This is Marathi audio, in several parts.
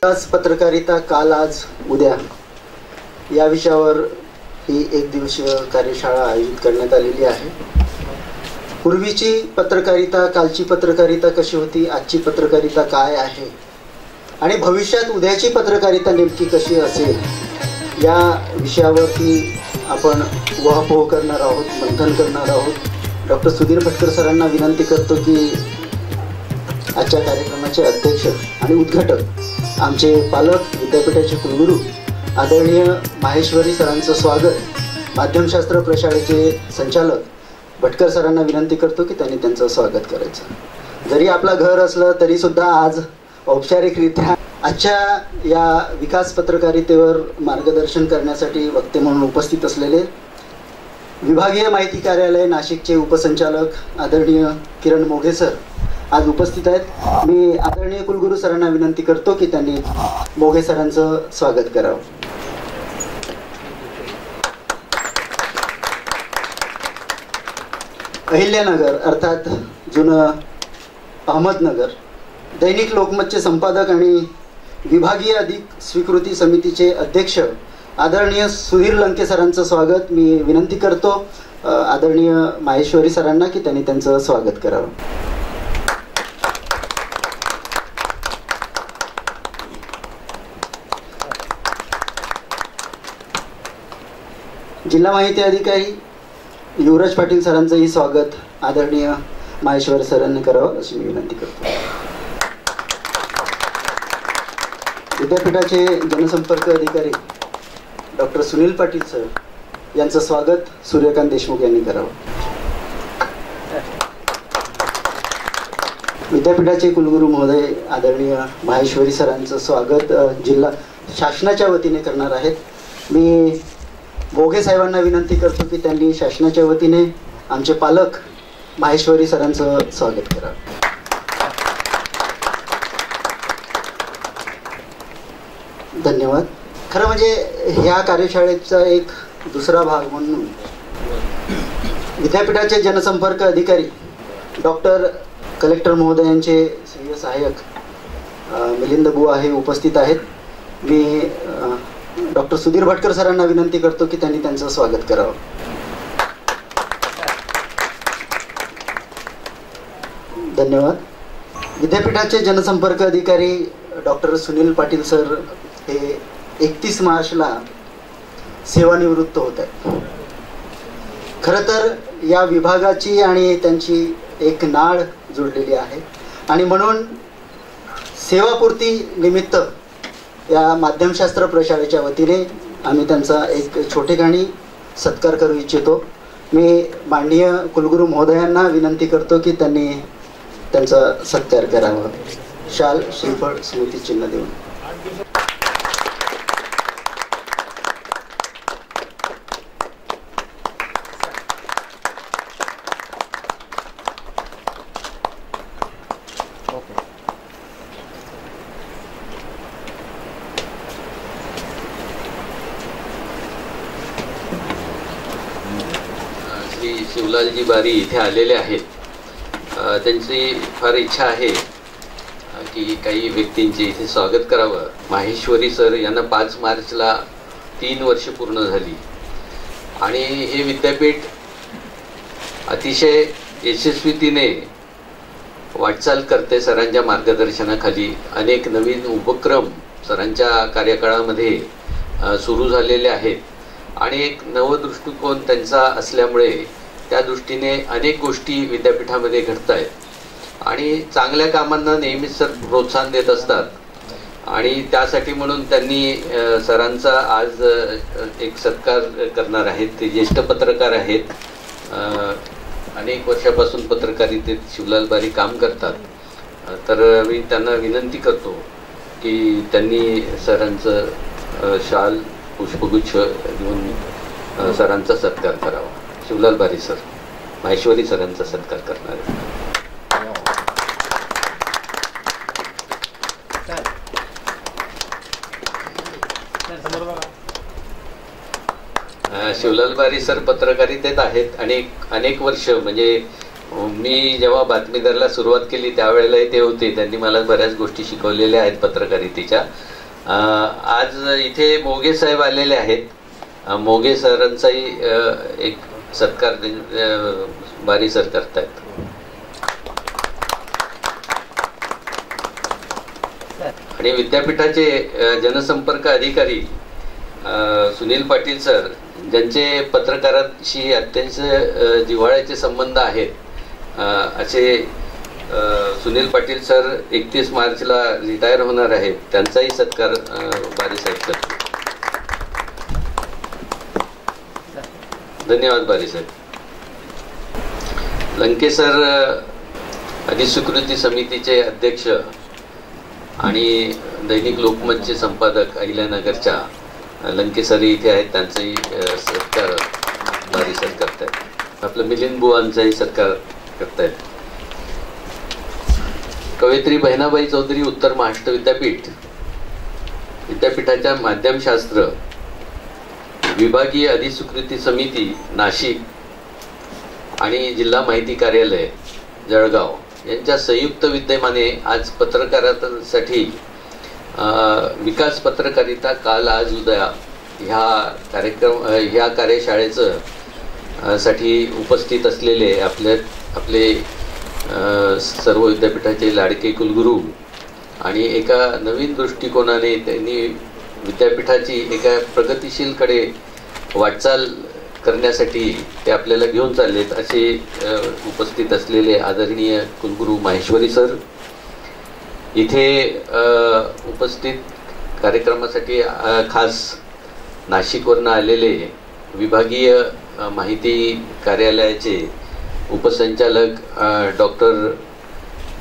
आज पत्रकारिता काल आज उद्या या विषयावर ही एक दिवसीय कार्यशाळा आयोजित करण्यात आलेली आहे. पूर्वीची पत्रकारिता, कालची पत्रकारिता कशी होती, आजची पत्रकारिता काय आहे आणि भविष्यात उद्याची पत्रकारिता नेमकी कशी असेल या विषयावरती आपण उहापोह करणार आहोत, मंथन करणार आहोत. डॉक्टर सुधीर भटकर सरांना विनंती करतो की आजच्या कार्यक्रमाचे अध्यक्ष आणि उद्घाटक आमचे पालक, विद्यापीठाचे कुलगुरू आदरणीय माहेश्वरी सरांचं स्वागत. माध्यमशास्त्र प्रशालेचे संचालक भटकर सरांना विनंती करतो की त्यांनी त्यांचं स्वागत करायचं. जरी आपला घर असलं तरी सुद्धा आज औपचारिकरित्या आजच्या या विकास पत्रकारितेवर मार्गदर्शन करण्यासाठी वक्ते म्हणून उपस्थित असलेले विभागीय माहिती कार्यालय नाशिकचे उपसंचालक आदरणीय किरण मोघे सर आज उपस्थित आहेत. मी आदरणीय कुलगुरू सरांना विनंती करतो की त्यांनी मोघे सरांचं स्वागत करावं. अहिल्यानगर अर्थात जुनं अहमदनगर दैनिक लोकमतचे संपादक आणि विभागीय अधिक स्वीकृती समितीचे अध्यक्ष आदरणीय सुधीर लंके सरांचं स्वागत. मी विनंती करतो आदरणीय माहेश्वरी सरांना की त्यांनी त्यांचं स्वागत करावं. जिल्हा माहिती अधिकारी युवराज पाटील सरांचंही स्वागत आदरणीय माहेश्वरी सरांनी करावं अशी मी विनंती करतो. विद्यापीठाचे जनसंपर्क अधिकारी डॉक्टर सुनील पाटील सर यांचं स्वागत सूर्यकांत देशमुख यांनी करावं. विद्यापीठाचे कुलगुरू महोदय आदरणीय माहेश्वरी सरांचं स्वागत जिल्हा शासनाच्या वतीने करणार आहेत. मी मोघे साहेबांना विनंती करतो की त्यांनी शासनाच्या वतीने आमचे पालक माहेश्वरी सरांचं स्वागत करावं. धन्यवाद. खरं म्हणजे ह्या कार्यशाळेचा एक दुसरा भाग म्हणून विद्यापीठाचे जनसंपर्क अधिकारी डॉक्टर कलेक्टर महोदयांचे श्रेय सहाय्यक मिलिंद बुवा हे उपस्थित आहेत. मी डॉक्टर सुधीर भटकर सरांना विनंती करतो की त्यांनी त्यांचं स्वागत करावं. धन्यवाद. विद्यापीठाचे जनसंपर्क अधिकारी डॉक्टर सुनील पाटील सर हे 31 मार्चला सेवानिवृत्त होत आहेत. खरं तर या विभागाची आणि त्यांची एक नाळ जुळलेली आहे आणि म्हणून सेवापूर्ती निमित्त या माध्यमशास्त्र प्रशालेच्या वतीने आम्ही त्यांचा एक छोटेखानी सत्कार करू इच्छितो. मी माननीय कुलगुरू महोदयांना विनंती करतो की त्यांनी त्यांचा सत्कार करावा. शाल, श्रीफळ, स्मृतिचिन्ह देऊन. शिवलालजी बारी इथे आलेले आहेत. त्यांची फार इच्छा आहे की काही व्यक्तींचे इथे स्वागत करावं. माहेश्वरी सर यांना 5 मार्चला 3 वर्ष पूर्ण झाली आणि हे विद्यापीठ अतिशय यशस्वीतीने वाटचाल करते. सरांच्या मार्गदर्शनाखाली अनेक नवीन उपक्रम सरांच्या कार्यकाळामध्ये सुरू झालेले आहेत आणि एक नवदृष्टिकोन त्यांचा असल्यामुळे त्या दृष्टीने अनेक गोष्टी विद्यापीठामध्ये घडत आहेत आणि चांगल्या कामांना नेहमीच सर प्रोत्साहन देत असतात आणि त्यासाठी म्हणून त्यांनी सरांचा आज एक सत्कार करणार आहेत. ते ज्येष्ठ पत्रकार आहेत, अनेक वर्षापासून पत्रकारितेत शिवलाल बारी काम करतात. तर मी त्यांना विनंती करतो की त्यांनी सरांचं शाल, पुष्पगुच्छ देऊन सरांचा सत्कार करावा. शिवलाल बारी सर माहेश्वरी सरांचा सत्कार करणार आहे. शिवलाल बारी सर पत्रकारितेत आहेत अनेक वर्ष. म्हणजे मी जेव्हा बातमीदाराला सुरुवात केली त्यावेळेला ते होते. त्यांनी मला बऱ्याच गोष्टी शिकवलेल्या आहेत पत्रकारितेच्या आज इथे मोगे साहेब आलेले आहेत. मोगे सरांचाही एक सत्कार बारी सर करतायत. आणि विद्यापीठाचे जनसंपर्क अधिकारी सुनील पाटील सर, ज्यांचे पत्रकारांशी अत्यंत जिव्हाळ्याचे संबंध आहेत, असे सुनील पाटील सर 31 मार्चला रिटायर होणार आहेत. त्यांचाही सत्कार बारी साहेब करतात. धन्यवाद बारी साहेब. लंके सर अधिस्वीकृती समितीचे अध्यक्ष आणि दैनिक लोकमतचे संपादक अहिल्यानगरच्या लंके सर इथे आहेत. त्यांचाही सत्कार बारी सर करतायत. आपलं मिलिंद बुवांचाही सत्कार करतायत. कवयित्री बहिणाबाई चौधरी उत्तर महाराष्ट्र विद्यापीठाच्या माध्यमशास्त्र विभागीय अधिस्वीकृती समिती नाशिक आणि जिल्हा माहिती कार्यालय जळगाव यांच्या संयुक्त विद्यमाने आज पत्रकारांसाठी विकास पत्रकारिता काल आज उद्या ह्या कार्यशाळेचं साठी उपस्थित असलेले आपले सर्व विद्यापीठाचे लाडके कुलगुरू आणि एका नवीन दृष्टिकोनाने त्यांनी विद्यापीठाची एका प्रगतिशीलकडे वाटचाल करण्यासाठी ते आपल्याला घेऊन चाललेत असे उपस्थित असलेले आदरणीय कुलगुरू माहेश्वरी सर, इथे उपस्थित कार्यक्रमासाठी खास नाशिकवरून आलेले विभागीय माहिती कार्यालयाचे उपसंचालक डॉक्टर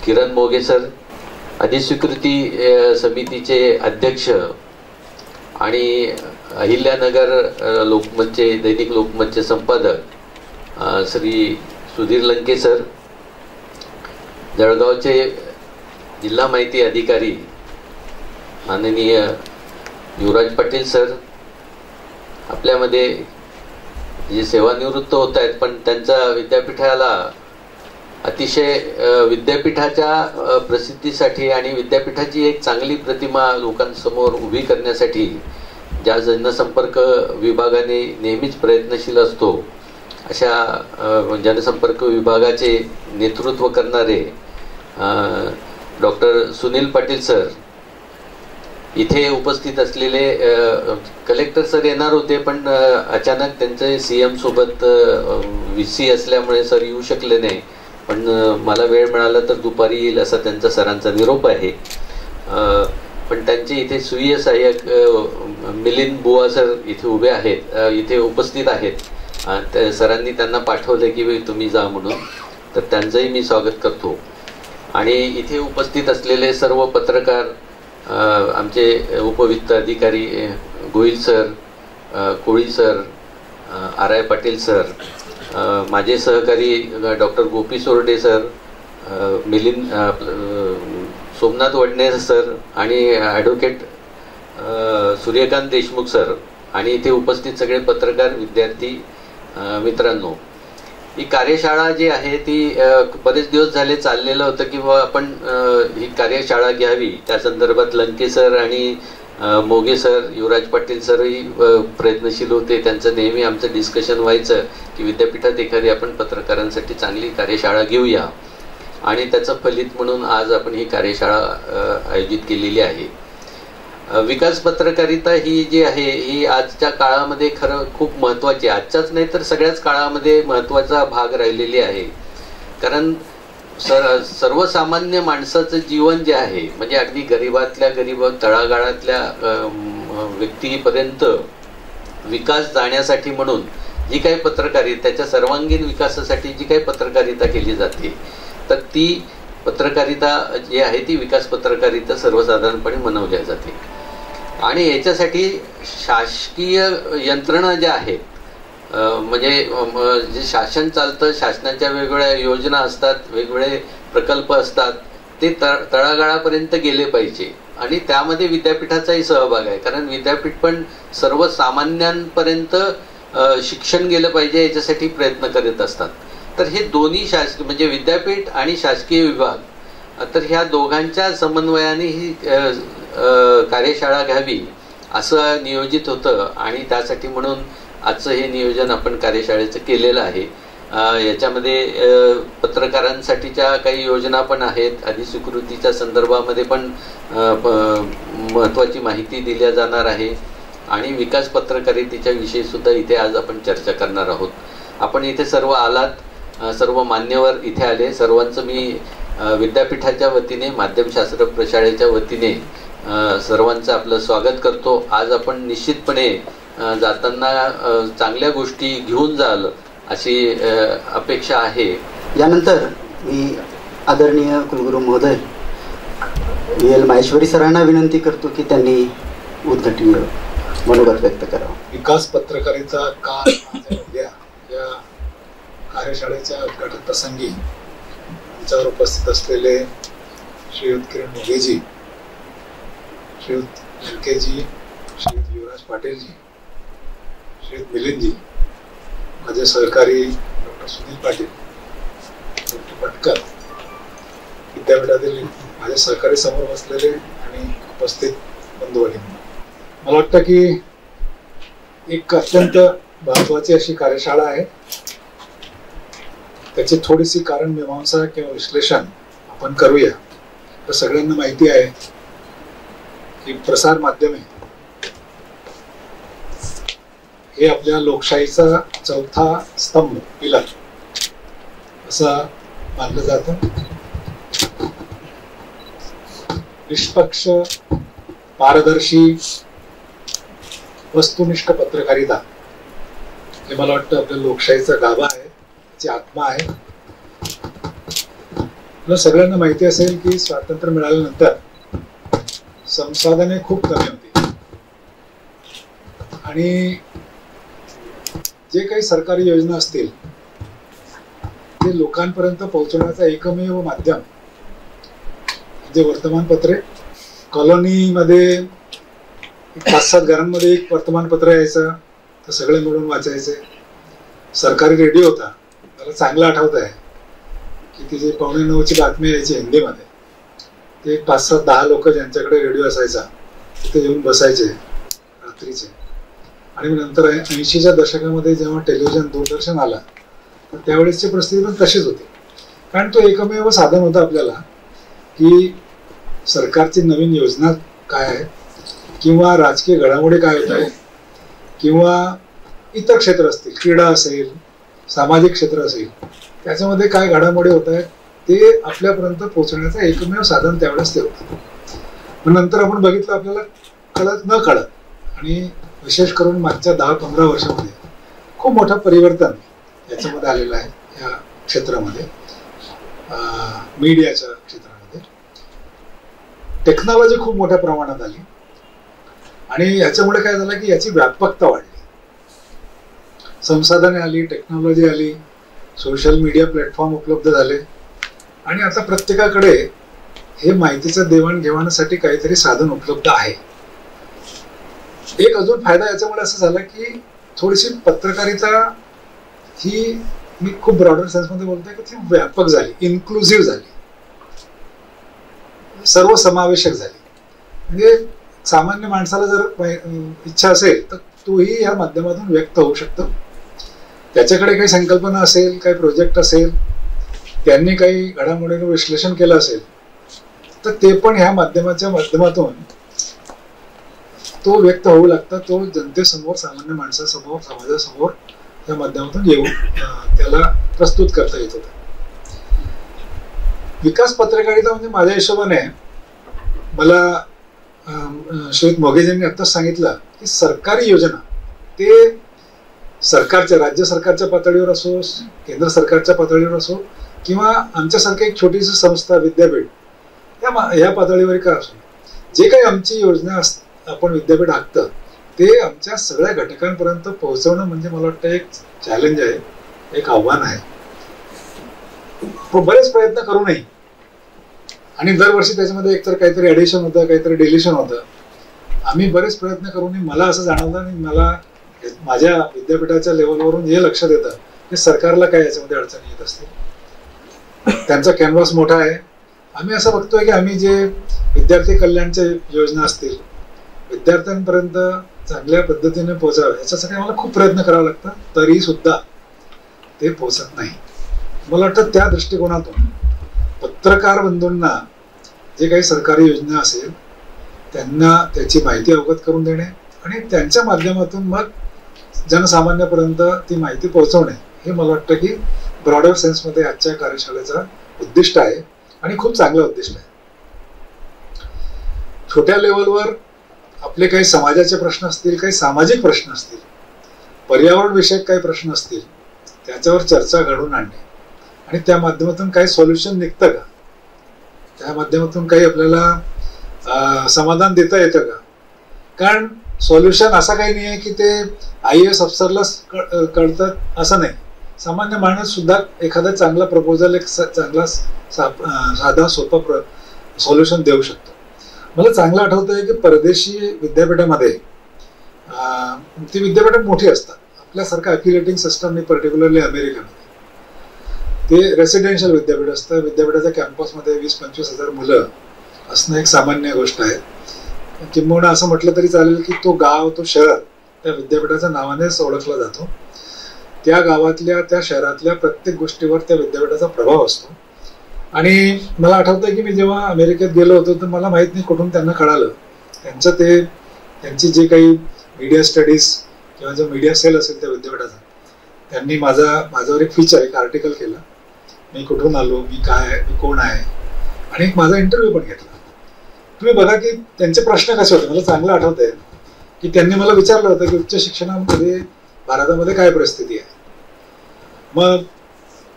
किरण मोगे सर, अधिस्वीकृती समितीचे अध्यक्ष आणि अहिल्यानगर लोकमतचे दैनिक लोकमतचे संपादक श्री सुधीर लंके सर, जळगावचे जिल्हा माहिती अधिकारी माननीय युवराज पाटील सर, आपल्यामध्ये जे सेवानिवृत्त होत आहेत पण त्यांचा विद्यापीठाला अतिशय विद्यापीठाच्या प्रसिद्धीसाठी आणि विद्यापीठाची एक चांगली प्रतिमा लोकांसमोर उभी करण्यासाठी ज्या जनसंपर्क विभागाने नेहमीच प्रयत्नशील असतो अशा जनसंपर्क विभागाचे नेतृत्व करणारे डॉक्टर सुनील पाटील सर इथे उपस्थित असलेले कलेक्टर सर येणार होते पण अचानक त्यांचे CM सोबत VC असल्यामुळे सर येऊ शकले नाही, पण मला वेळ मिळाला तर दुपारी येईल असा त्यांचा सरांचा निरोप आहे. पण त्यांचे इथे सुविय सहाय्यक मिलिंद बुवा सर इथे उभे आहेत, इथे उपस्थित आहेत. सरांनी त्यांना पाठवले की तुम्ही जा म्हणून, तर त्यांचंही मी स्वागत करतो. आणि इथे उपस्थित असलेले सर्व पत्रकार, आमचे उपवित्त अधिकारी गोहिल सर, कोळी सर, RI पाटील सर, माझे सहकारी डॉक्टर गोपी सोरडे सर, मिलिंद सोमनाथ वडनेर सर आणि ॲडव्होकेट सूर्यकांत देशमुख सर आणि इथे उपस्थित सगळे पत्रकार विद्यार्थी मित्रांनो, ही कार्यशाळा जी आहे ती बरेच दिवस झाले चाललेलं होतं की आपण ही कार्यशाळा घ्यावी. त्या संदर्भात लंके सर आणि मोगे सर, युवराज पाटील सरही प्रयत्नशील होते. त्यांचं नेहमी आमचं डिस्कशन व्हायचं की विद्यापीठात एखादी आपण पत्रकारांसाठी चांगली कार्यशाळा घेऊया, आणि त्याचं फलित म्हणून आज आपण ही कार्यशाळा आयोजित केलेली आहे. विकास पत्रकारिता ही जी आहे ही आजच्या काळामध्ये खरं खूप महत्त्वाची, आजच्याच नाही तर सगळ्याच काळामध्ये महत्त्वाचा भाग राहिलेली आहे. कारण सर्वसामान्य माणसाचं जीवन जे आहे, म्हणजे अगदी गरीबातल्या गरीब तळागाळातल्या व्यक्तीपर्यंत विकास जाण्यासाठी म्हणून जी काही पत्रकारिता, त्याच्या सर्वांगीण विकासासाठी जी काही पत्रकारिता केली जाते, तर ती पत्रकारिता जी आहे ती विकास पत्रकारिता सर्वसाधारणपणे मनवल्या जाते. आणि याच्यासाठी शासकीय यंत्रणा ज्या आहेत, म्हणजे जे शासन चालतं, शासनाच्या वेगवेगळ्या योजना असतात, वेगवेगळे प्रकल्प असतात, ते तळागाळापर्यंत गेले पाहिजे. आणि त्यामध्ये विद्यापीठाचाही सहभाग आहे, कारण विद्यापीठ पण सर्वसामान्यांपर्यंत शिक्षण गेलं पाहिजे याच्यासाठी प्रयत्न करत असतात. तर हे दोन्ही म्हणजे विद्यापीठ आणि शासकीय विभाग तर ह्या दोघांच्या समन्वयाने ही कार्यशाळा घ्यावी असं नियोजित होतं आणि त्यासाठी म्हणून आजचं हे नियोजन आपण कार्यशाळेचं केलेलं आहे. याच्यामध्ये पत्रकारांसाठीच्या काही योजना पण आहेत. अधिस्वीकृतीच्या संदर्भामध्ये पण महत्त्वाची माहिती दिल्या जाणार आहे आणि विकास पत्रकारितेच्या विषयी सुद्धा इथे आज आपण चर्चा करणार आहोत. आपण इथे सर्व आलात, सर्व मान्यवर इथे आले. सर्वांचं मी विद्यापीठाच्या वतीने, माध्यमशास्त्र प्रशालेच्या वतीने सर्वांचं आपलं स्वागत करतो. आज आपण निश्चितपणे जाताना चांगल्या गोष्टी घेऊन जाल अशी अपेक्षा आहे. यानंतर मी आदरणीय कुलगुरू महोदय VL माहेश्वरी सरांना विनंती करतो की त्यांनी उद्घाटन मनोगत व्यक्त करावं. विकास पत्रकारिता का उद्या या कार्यशाळेच्या उद्घाटन प्रसंगी आमच्यावर उपस्थित असलेले श्रीयुत किरण मोघेजी, श्रीयुत लंकेजी, श्रीयुत युवराज पाटीलजी, श्रीयुत मिलिंदजी, माझे सहकारी डॉक्टर सुनील पाटील, डॉक्टर पटकर, विद्यापीठातील माझे सहकारी समोर बसलेले आणि उपस्थित बंधू भगिनी, मला वाटतं की एक अत्यंत महत्वाची अशी कार्यशाळा आहे. त्याची थोडीशी कारण मीमांसा किंवा विश्लेषण आपण करूया. तर सगळ्यांना माहिती आहे की प्रसार माध्यमे हे आपल्या लोकशाहीचा चौथा स्तंभ, पिलर असं मानलं जातं. निष्पक्ष, पारदर्शी, वस्तुनिष्ठ पत्रकारिता हे मला वाटतं आपल्या लोकशाहीचा गाभा आहे, त्याची आत्मा आहे. मला सगळ्यांना माहिती असेल की स्वातंत्र्य मिळाल्यानंतर संसाधने खूप कमी होती आणि जे काही सरकारी योजना असतील ते लोकांपर्यंत पोहोचवण्याचा एकमेव माध्यम म्हणजे वर्तमानपत्रे. कॉलनीमध्ये 5-7 घरांमध्ये एक वर्तमानपत्र यायचं, तर सगळे मिळून वाचायचे. सरकारी रेडिओ होता, मला चांगलं आठवत आहे की तिची 8:45ची बातमी यायची हिंदीमध्ये. ते 5-7-10 लोक ज्यांच्याकडे रेडिओ असायचा तिथे येऊन बसायचे रात्रीचे. आणि नंतर 80च्या दशकामध्ये जेव्हा टेलिव्हिजन, दूरदर्शन आला तर त्यावेळेसची परिस्थिती पण तशीच होती. कारण तो एकमेव साधन होतं आपल्याला की सरकारची नवीन योजना काय आहे किंवा राजकीय घडामोडी काय होत आहे किंवा इतर क्षेत्र असतील, क्रीडा असेल, सामाजिक क्षेत्र असेल, त्याच्यामध्ये काय घडामोडी होत आहेत ते आपल्यापर्यंत पोहोचण्याचं एकमेव साधन त्यावेळेस ते होतं. मग नंतर आपण बघितलं आपल्याला कळत न कळत आणि विशेष करून मागच्या 10-15 वर्षामध्ये खूप मोठं परिवर्तन याच्यामध्ये आलेलं आहे. या क्षेत्रामध्ये, मीडियाच्या क्षेत्रामध्ये टेक्नॉलॉजी खूप मोठ्या प्रमाणात आली आणि याच्यामुळे काय झालं की याची व्यापकता वाढली. संसाधने आली, टेक्नॉलॉजी आली, सोशल मीडिया प्लॅटफॉर्म उपलब्ध झाले आणि आता प्रत्येकाकडे हे माहितीचं देवाणघेवाणासाठी काहीतरी साधन उपलब्ध आहे. एक अजून फायदा याच्यामुळे असं झाला की थोडीशी पत्रकारिता ही, मी खूप ब्रॉडर सेन्समध्ये बोलतोय की ती व्यापक झाली, इन्क्लुसिव्ह झाली, सर्वसमावेशक झाली. म्हणजे सामान्य माणसाला जर इच्छा असेल तर तोही या माध्यमातून व्यक्त होऊ शकतो. त्याच्याकडे काही संकल्पना असेल, काही प्रोजेक्ट असेल, त्यांनी काही घडामोडींवर विश्लेषण केलं असेल तर ते पण ह्या माध्यमाच्या माध्यमातून तो व्यक्त होऊ लागतो. तो जनतेसमोर, सामान्य माणसासमोर, समाजासमोर या माध्यमातून येऊन त्याला प्रस्तुत करता येत होतं. विकास पत्रकारिता म्हणजे माझ्या हिशोबाने, मला श्रीयुत मोघेजींनी आत्ताच सांगितलं की सरकारी योजना ते सरकारच्या, राज्य सरकारच्या पातळीवर असो, केंद्र सरकारच्या पातळीवर असो किंवा आमच्यासारखी एक छोटीशी संस्था, विद्यापीठ या पातळीवर का असो, जे काही आमची योजना आपण विद्यापीठ आखतं ते आमच्या सगळ्या घटकांपर्यंत पोहोचवणं म्हणजे मला वाटतं एक चॅलेंज आहे, एक आव्हान आहे. बरेच प्रयत्न करूनही आणि दरवर्षी त्याच्यामध्ये एकतर काहीतरी ऍडिशन होतं, काहीतरी डिलिशन होतं. आम्ही बरेच प्रयत्न करूनही मला असं जाणवलं आणि मला माझ्या विद्यापीठाच्या लेवलवरून हे लक्षात येतं की सरकारला काय याच्यामध्ये अडचणी येत असतील. त्यांचा कॅनव्हास मोठा आहे आम्ही असं बघतोय की आम्ही जे विद्यार्थी कल्याणच्या योजना असतील, विद्यार्थ्यांपर्यंत चांगल्या पद्धतीने पोहोचावे याच्यासाठी आम्हाला खूप प्रयत्न करावा लागतात, तरी सुद्धा ते पोहोचत नाही. मला वाटतं त्या दृष्टिकोनातून पत्रकार बंधूंना जे काही सरकारी योजना असेल त्यांना त्याची माहिती अवगत करून देणे आणि त्यांच्या माध्यमातून मग जनसामान्यापर्यंत ती माहिती पोहोचवणे, हे मला वाटतं की ब्रॉडर सेन्समध्ये आजच्या कार्यशाळेचा उद्दिष्ट आहे आणि खूप चांगलं उद्दिष्ट आहे. छोट्या लेवलवर आपले काही समाजाचे प्रश्न असतील, काही सामाजिक प्रश्न असतील, पर्यावरण विषयक काही प्रश्न असतील, त्याच्यावर चर्चा घडवून आणणे आणि त्या माध्यमातून काही सोल्युशन निघतं का, त्या माध्यमातून काही आपल्याला समाधान देता येतं का. कारण सोल्युशन असा काही नाही आहे की ते IAS अफसरलाच कळतं असं नाही. सामान्य माणूस सुद्धा एखादा चांगला प्रपोजल, एक चांगला साधा सोपा सोल्युशन देऊ शकतो. मला चांगलं आठवतंय की परदेशी विद्यापीठामध्ये ती विद्यापीठ मोठी असतात, आपल्यासारखं अफिलिएटिंग सिस्टम नाही, पर्टिक्युलरली अमेरिकेमध्ये ते रेसिडेन्शियल विद्यापीठ असतं. विद्यापीठाच्या कॅम्पसमध्ये 20-25 हजार मुलं असणं एक सामान्य गोष्ट आहे. किंबहुना असं म्हटलं तरी चालेल की तो गाव, तो शहर त्या विद्यापीठाच्या नावानेच ओळखला जातो. त्या गावातल्या, त्या शहरातल्या प्रत्येक गोष्टीवर त्या विद्यापीठाचा प्रभाव असतो. आणि मला आठवतंय की मी जेव्हा अमेरिकेत गेलो होतो तर मला माहित नाही कुठून त्यांना कळालं, त्यांची जे काही मीडिया स्टडीज किंवा जो मीडिया सेल असेल त्या विद्यापीठाचा, त्यांनी माझ्यावर एक फीचर, एक आर्टिकल केलं, मी कुठून आलो, मी काय आहे, मी कोण आहे, आणि एक माझा इंटरव्ह्यू पण घेतला. तुम्ही बघा की त्यांचे प्रश्न कसे होते. मला चांगलं आठवतंय की त्यांनी मला विचारलं होतं की उच्च शिक्षणामध्ये भारतामध्ये काय परिस्थिती आहे, मग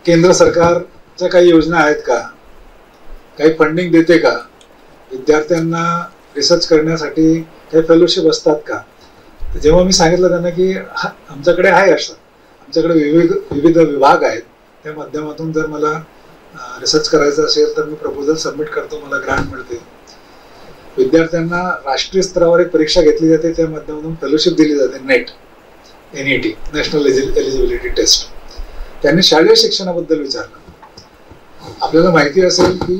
केंद्र सरकारच्या काही योजना आहेत का, काही फंडिंग देते का, विद्यार्थ्यांना रिसर्च करण्यासाठी काही फेलोशिप असतात का. तर जेव्हा मी सांगितलं त्यांना की आमच्याकडे आहे, असं आमच्याकडे विविध विभाग आहेत, त्या माध्यमातून जर मला रिसर्च करायचं असेल तर मी प्रपोजल सबमिट करतो, मला ग्रांट मिळते. विद्यार्थ्यांना राष्ट्रीय स्तरावर एक परीक्षा घेतली जाते, त्या माध्यमातून फेलोशिप दिली जाते, NET, नॅशनल एलिजिबिलिटी टेस्ट. त्यांनी शालेय शिक्षणाबद्दल विचारलं. आपल्याला माहिती असेल की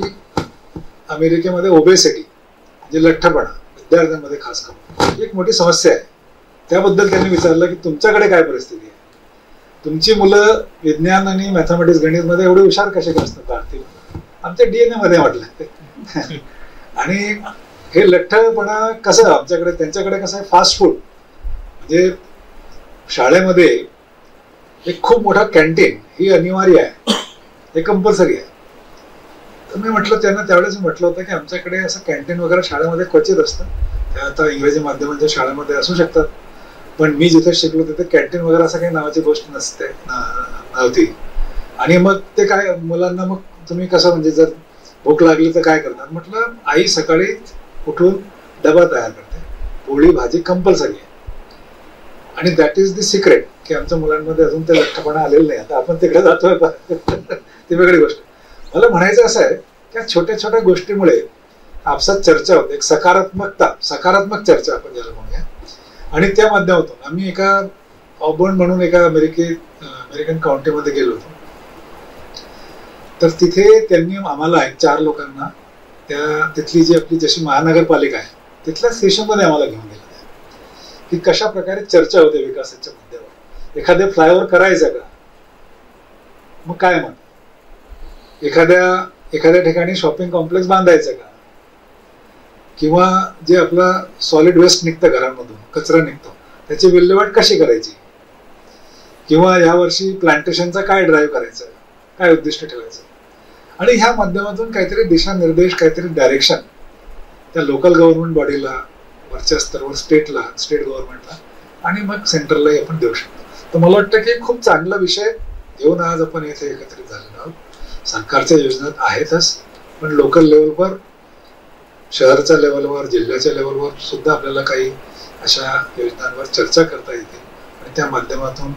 अमेरिकेमध्ये ओबेसिटी, म्हणजे लठ्ठपणा विद्यार्थ्यांमध्ये खास करून एक मोठी समस्या आहे. त्याबद्दल त्यांनी विचारलं की तुमच्याकडे काय परिस्थिती आहे, तुमची मुलं विज्ञान आणि मॅथमॅटिक्स, गणितमध्ये एवढे हुशार कसे असतात. आमच्या DNA मध्ये म्हटलं. आणि हे लठ्ठपणा कसं आमच्याकडे, त्यांच्याकडे कसं आहे, फास्ट फूड, म्हणजे शाळेमध्ये एक खूप मोठा कॅन्टीन ही अनिवार्य आहे, हे कंपल्सरी आहे. तर मी म्हटलं त्यांना, त्यावेळेस म्हटलं होतं की आमच्याकडे असं कॅन्टीन वगैरे शाळेमध्ये क्वचित असतं, त्या आता इंग्रजी माध्यमांच्या शाळेमध्ये असू शकतात, पण मी जिथे शिकलो तिथे कॅन्टीन वगैरे असं काही नावाची गोष्ट नव्हती. आणि मग ते काय, मुलांना मग तुम्ही कसं, म्हणजे जर भूक लागली तर काय करणार. म्हटलं आई सकाळी उठून डबा तयार करते, पोळी भाजी कंपल्सरी आहे. आणि that is the secret key आमच्या मुलांमध्ये अजून ते लठ्ठपणा आलेलं नाही. आता आपण तिकडे जातोय ती वेगळी गोष्ट. मला म्हणायचं असं आहे की छोट्या छोट्या गोष्टीमुळे आपसात चर्चा होते, एक सकारात्मक चर्चा आपण ज्याला म्हणूया. आणि त्या माध्यमातून आम्ही एका ऑबर्न म्हणून एका अमेरिकन काउंटीमध्ये गेलो होतो. तर तिथे त्यांनी आम्हाला 4 लोकांना तिथली जी आपली जशी महानगरपालिका आहे तिथल्या स्टेशनमध्ये आम्हाला घेऊन गेलं की कशा प्रकारे चर्चा होते विकासाच्या मुद्द्यावर. एखादे फ्लायओव्हर करायचं का, मग काय मग एखाद्या ठिकाणी शॉपिंग कॉम्प्लेक्स बांधायचं का, किंवा जे आपला सॉलिड वेस्ट निघतं घरामधून, कचरा निघतो, त्याची विल्हेवाट कशी करायची, किंवा यावर्षी प्लांटेशनचा काय ड्राईव्ह करायचं, काय उद्दिष्ट ठेवायचं. आणि ह्या माध्यमातून काहीतरी दिशानिर्देश, काहीतरी डायरेक्शन त्या लोकल गव्हर्नमेंट बॉडीला, वरच्या स्तरावर स्टेट गव्हर्नमेंटला आणि मग सेंटरलाही आपण देऊ शकतो. तर मला वाटतं की खूप चांगला विषय घेऊन आज आपण इथे एकत्रित झालेलो आहोत. सरकारच्या योजना आहेतच, पण लोकल लेवलवर, शहराच्या लेवलवर, जिल्ह्याच्या लेवलवर सुद्धा आपल्याला काही अशा योजनांवर चर्चा करता येते. आणि त्या माध्यमातून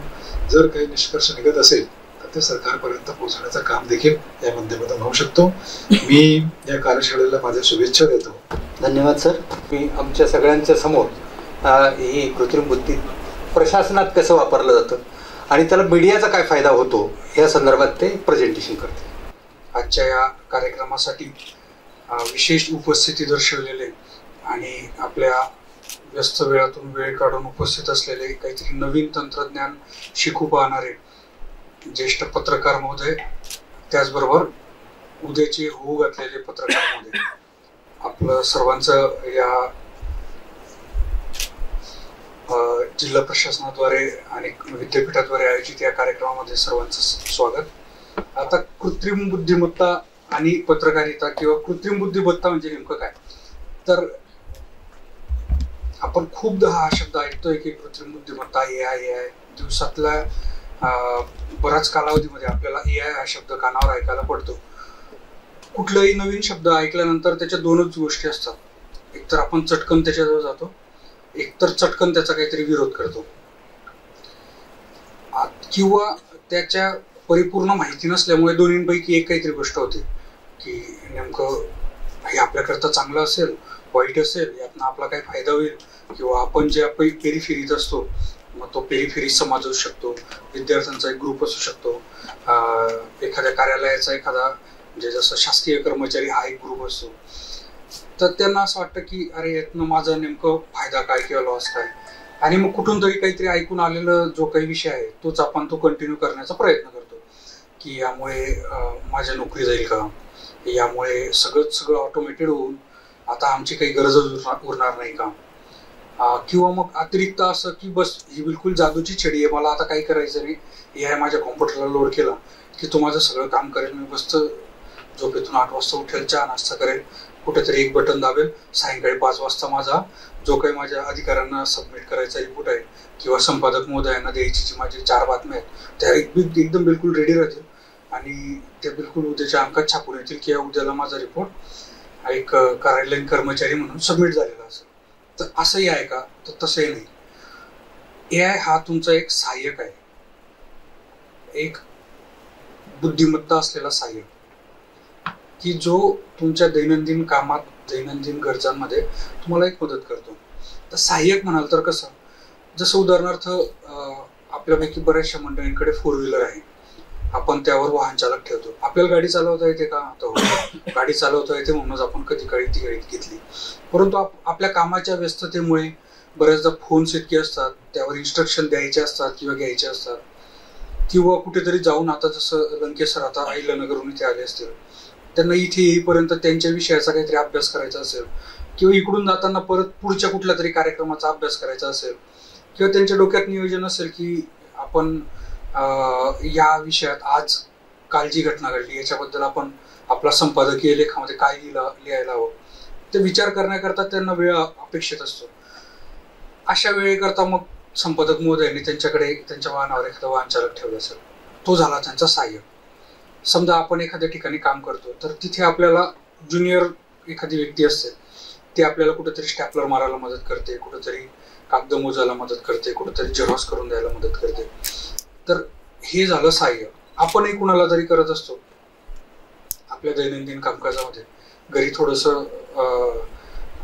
जर काही निष्कर्ष निघत असेल तर ते सरकारपर्यंत पोहोचण्याचं काम देखील या माध्यमातून होऊ शकतो. मी या कार्यशाळेला माझ्या शुभेच्छा देतो. धन्यवाद सर. मी आमच्या सगळ्यांच्या समोर ही कृत्रिम बुद्धी प्रशासनात कसं वापरलं जातं आणि त्याला मीडियाचा काय फायदा होतो या संदर्भात ते प्रेझेंटेशन करते. आजच्या या कार्यक्रमासाठी विशेष उपस्थिती दर्शवलेले आणि आपल्या व्यस्त वेळातून वेळ काढून उपस्थित असलेले, काहीतरी नवीन तंत्रज्ञान शिकू पाहणारे ज्येष्ठ पत्रकार महोदय, त्याचबरोबर उद्याचे होऊ घातलेले पत्रकार महोदय, आपलं सर्वांचं या जिल्हा प्रशासनाद्वारे आणि विद्यापीठाद्वारे आयोजित या कार्यक्रमामध्ये सर्वांचं स्वागत. आता कृत्रिम बुद्धिमत्ता आणि पत्रकारिता किंवा कृत्रिम बुद्धिमत्ता म्हणजे नेमकं काय, तर आपण खूपदा हा शब्द ऐकतोय की कृत्रिम बुद्धिमत्ता AI दिवसातल्या बराच कालावधीमध्ये आपल्याला AI हा शब्द कानावर ऐकायला पडतो. कुठलाही नवीन शब्द ऐकल्यानंतर त्याच्या दोनच गोष्टी असतात, एकतर आपण चटकन त्याच्याजवळ जातो, एकतर चटकन त्याचा काहीतरी विरोध करतो, किंवा त्याच्या परिपूर्ण माहिती नसल्यामुळे दोन्हींपैकी एक काहीतरी गोष्ट होते की नेमकं हे आपल्याकरता चांगलं असेल, वाईट असेल, यातनं आपला काही फायदा होईल, किंवा आपण जे पेरिफेरीत असतो मग तो पेरिफेरी समाज असू शकतो, विद्यार्थ्यांचा एक ग्रुप असू शकतो, एखाद्या कार्यालयाचा एखादा म्हणजे जसं शासकीय कर्मचारी हा एक ग्रुप असतो, तर त्यांना असं वाटतं की अरे यातनं माझा नेमकं फायदा काय किंवा लॉस काय, आणि मग कुठून तरी काहीतरी ऐकून आलेलं जो काही विषय आहे तोच आपण तो कंटिन्यू करण्याचा प्रयत्न करतो की यामुळे माझ्या नोकरी जाईल का, यामुळे सगळं ऑटोमेटेड होऊन आता आमची काही गरजच उरणार नाही का, किंवा मग अतिरिक्त असं की बस ही बिलकुल जादूची छडी आहे, मला आता काही करायचं नाही, AI माझ्या कॉम्प्युटरला लोड केला की तो माझं सगळं काम करेल, मी बसत झोपेतून 8 वाजता उठेल, चहा नाश्ता करेल, कुठेतरी एक बटन दाबेल, सायंकाळी 5 वाजता माझा जो काही माझ्या अधिकाऱ्यांना सबमिट करायचा रिपोर्ट आहे किंवा संपादक महोदयांना द्यायची जी माझी 4 बातम्या आहेत त्या एकदम बिलकुल रेडी राहतील आणि ते बिलकुल उद्याच्या अंकात छापून येतील की उद्याला माझा रिपोर्ट एक कार्यालयीन कर्मचारी म्हणून सबमिट झालेला असेल. तर असंही आहे का, तर तसंही नाही. AI हा तुमचा एक सहाय्यक आहे, एक बुद्धिमत्ता असलेला सहाय्यक की जो तुमच्या दैनंदिन कामात, दैनंदिन गरजांमध्ये तुम्हाला एक मदत करतो. तर सहाय्यक म्हणाल तर कसं, जसं उदाहरणार्थ आपल्यापैकी बऱ्याचशा मंडळींकडे 4 व्हीलर आहे, आपण त्यावर वाहन चालक ठेवतो. आपल्याला गाडी चालवता येते का, तर गाडी चालवता येते म्हणूनच आपण कधी काळी ती गाडी घेतली, परंतु आपल्या कामाच्या व्यस्ततेमुळे बऱ्याचदा फोन्स इतके असतात, त्यावर इन्स्ट्रक्शन द्यायचे असतात किंवा घ्यायचे असतात, किंवा कुठेतरी जाऊन आता जसं लंकेसर आता अहिल्यानगरहून इथे आले असतील, त्यांना इथे येईपर्यंत त्यांच्या विषयाचा काहीतरी अभ्यास करायचा असेल, किंवा इकडून जाताना परत पुढच्या कुठल्या तरी कार्यक्रमाचा अभ्यास करायचा असेल, किंवा त्यांच्या डोक्यात नियोजन असेल की आपण या विषयात आज काल जी घटना घडली याच्याबद्दल आपण आपला संपादकीय लेखामध्ये काय लिहायला हवं, ते विचार करण्याकरता त्यांना वेळ अपेक्षित असतो. अशा वेळेकरता मग संपादक महोदयांनी त्यांच्याकडे त्यांच्या वाहनावर एखादा वाहन चालक ठेवला असेल, तो झाला त्यांचा सहाय्यक. समजा आपण एखाद्या ठिकाणी काम करतो तर तिथे आपल्याला ज्युनियर एखादी व्यक्ती असते, ती आपल्याला कुठेतरी स्टॅपलर मारायला मदत करते, कुठेतरी कागद मोजायला मदत करते, कुठेतरी झेरॉक्स करून द्यायला मदत करते. तर हे झालं सहाय्य. आपणही कुणाला तरी करत असतो आपल्या दैनंदिन कामकाजामध्ये. घरी थोडंसं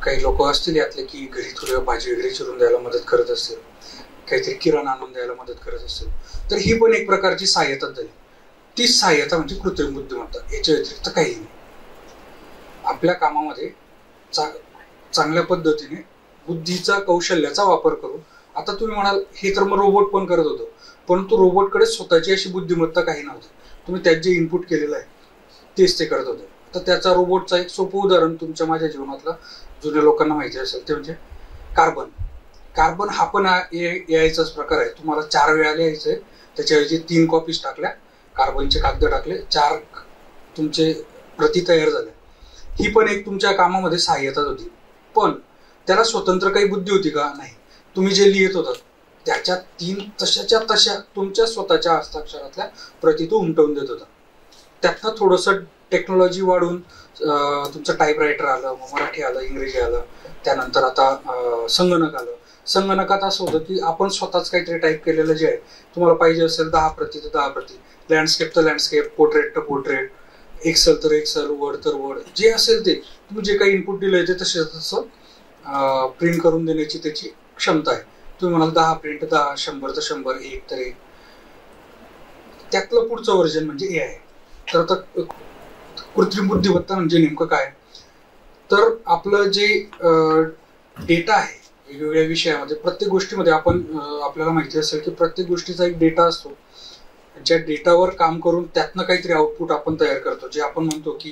काही लोक असतील यातले की घरी थोडी भाजी वगैरे चिरून द्यायला मदत करत असतील, काहीतरी किराणा आणून द्यायला मदत करत असतील, तर ही पण एक प्रकारची सहाय्यता झाली. तीच सहाय्यता म्हणजे कृत्रिम बुद्धिमत्ता. याच्या व्यतिरिक्त काही नाही. आपल्या कामामध्ये चांगल्या पद्धतीने बुद्धीचा, कौशल्याचा वापर करून, आता तुम्ही म्हणाल हे तर मग रोबोट पण करत होतो, परंतु रोबोटकडे स्वतःची अशी बुद्धिमत्ता काही नव्हती. तुम्ही त्यात जे इनपुट केलेलं आहे तेच ते करत होते. तर त्याचा रोबोटचा एक सोपं उदाहरण तुमच्या माझ्या जीवनातलं जुन्या लोकांना माहिती असेल ते म्हणजे कार्बन. कार्बन हा पण AIचाच प्रकार आहे. तुम्हाला 4 वेळा लिहायचंय, त्याच्याऐवजी 3 कॉपीज टाकल्या, कार्बनचे कागद टाकले, 4 तुमचे प्रती तयार झाल्या. ही पण एक तुमच्या कामामध्ये सहाय्यताच होती. पण त्याला स्वतंत्र काही बुद्धी होती का? नाही. तुम्ही जे लिहित होता त्याच्या 3 तशाच्या तशा तुमच्या स्वतःच्या हस्ताक्षरातल्या प्रती तो उमटवून देत होता. त्यातनं थोडंसं टेक्नॉलॉजी वाढून तुमचं टाईपरायटर आलं, मराठी आलं, इंग्रजी आलं, त्यानंतर आता संगणक आलं. संगणकात असं होतं की आपण स्वतःच काहीतरी टाईप केलेलं जे आहे, तुम्हाला पाहिजे असेल 10 प्रती तर 10 प्रती, लँडस्केप तर लँडस्केप, पोर्ट्रेट तर पोर्ट्रेट, एक्सेल तर एक्सेल, वर्ड तर वर्ड, जे असेल ते तुम्ही जे काही इनपुट दिलंय ते तसं प्रिंट करून देण्याची त्याची क्षमता आहे. तुम्ही म्हणाल 10 प्रिंट, 10, 100 तर 100, 1 तर 1. त्यातलं पुढचं व्हर्जन म्हणजे AI. तर आता कृत्रिम बुद्धिमत्ता म्हणजे नेमकं काय? तर आपलं जे डेटा आहे वेगवेगळ्या विषयामध्ये, प्रत्येक गोष्टीमध्ये आपण आपल्याला माहिती असेल की प्रत्येक गोष्टीचा एक डेटा असतो. ज्या डेटावर काम करून त्यातनं काहीतरी आउटपुट आपण तयार करतो, जे आपण म्हणतो की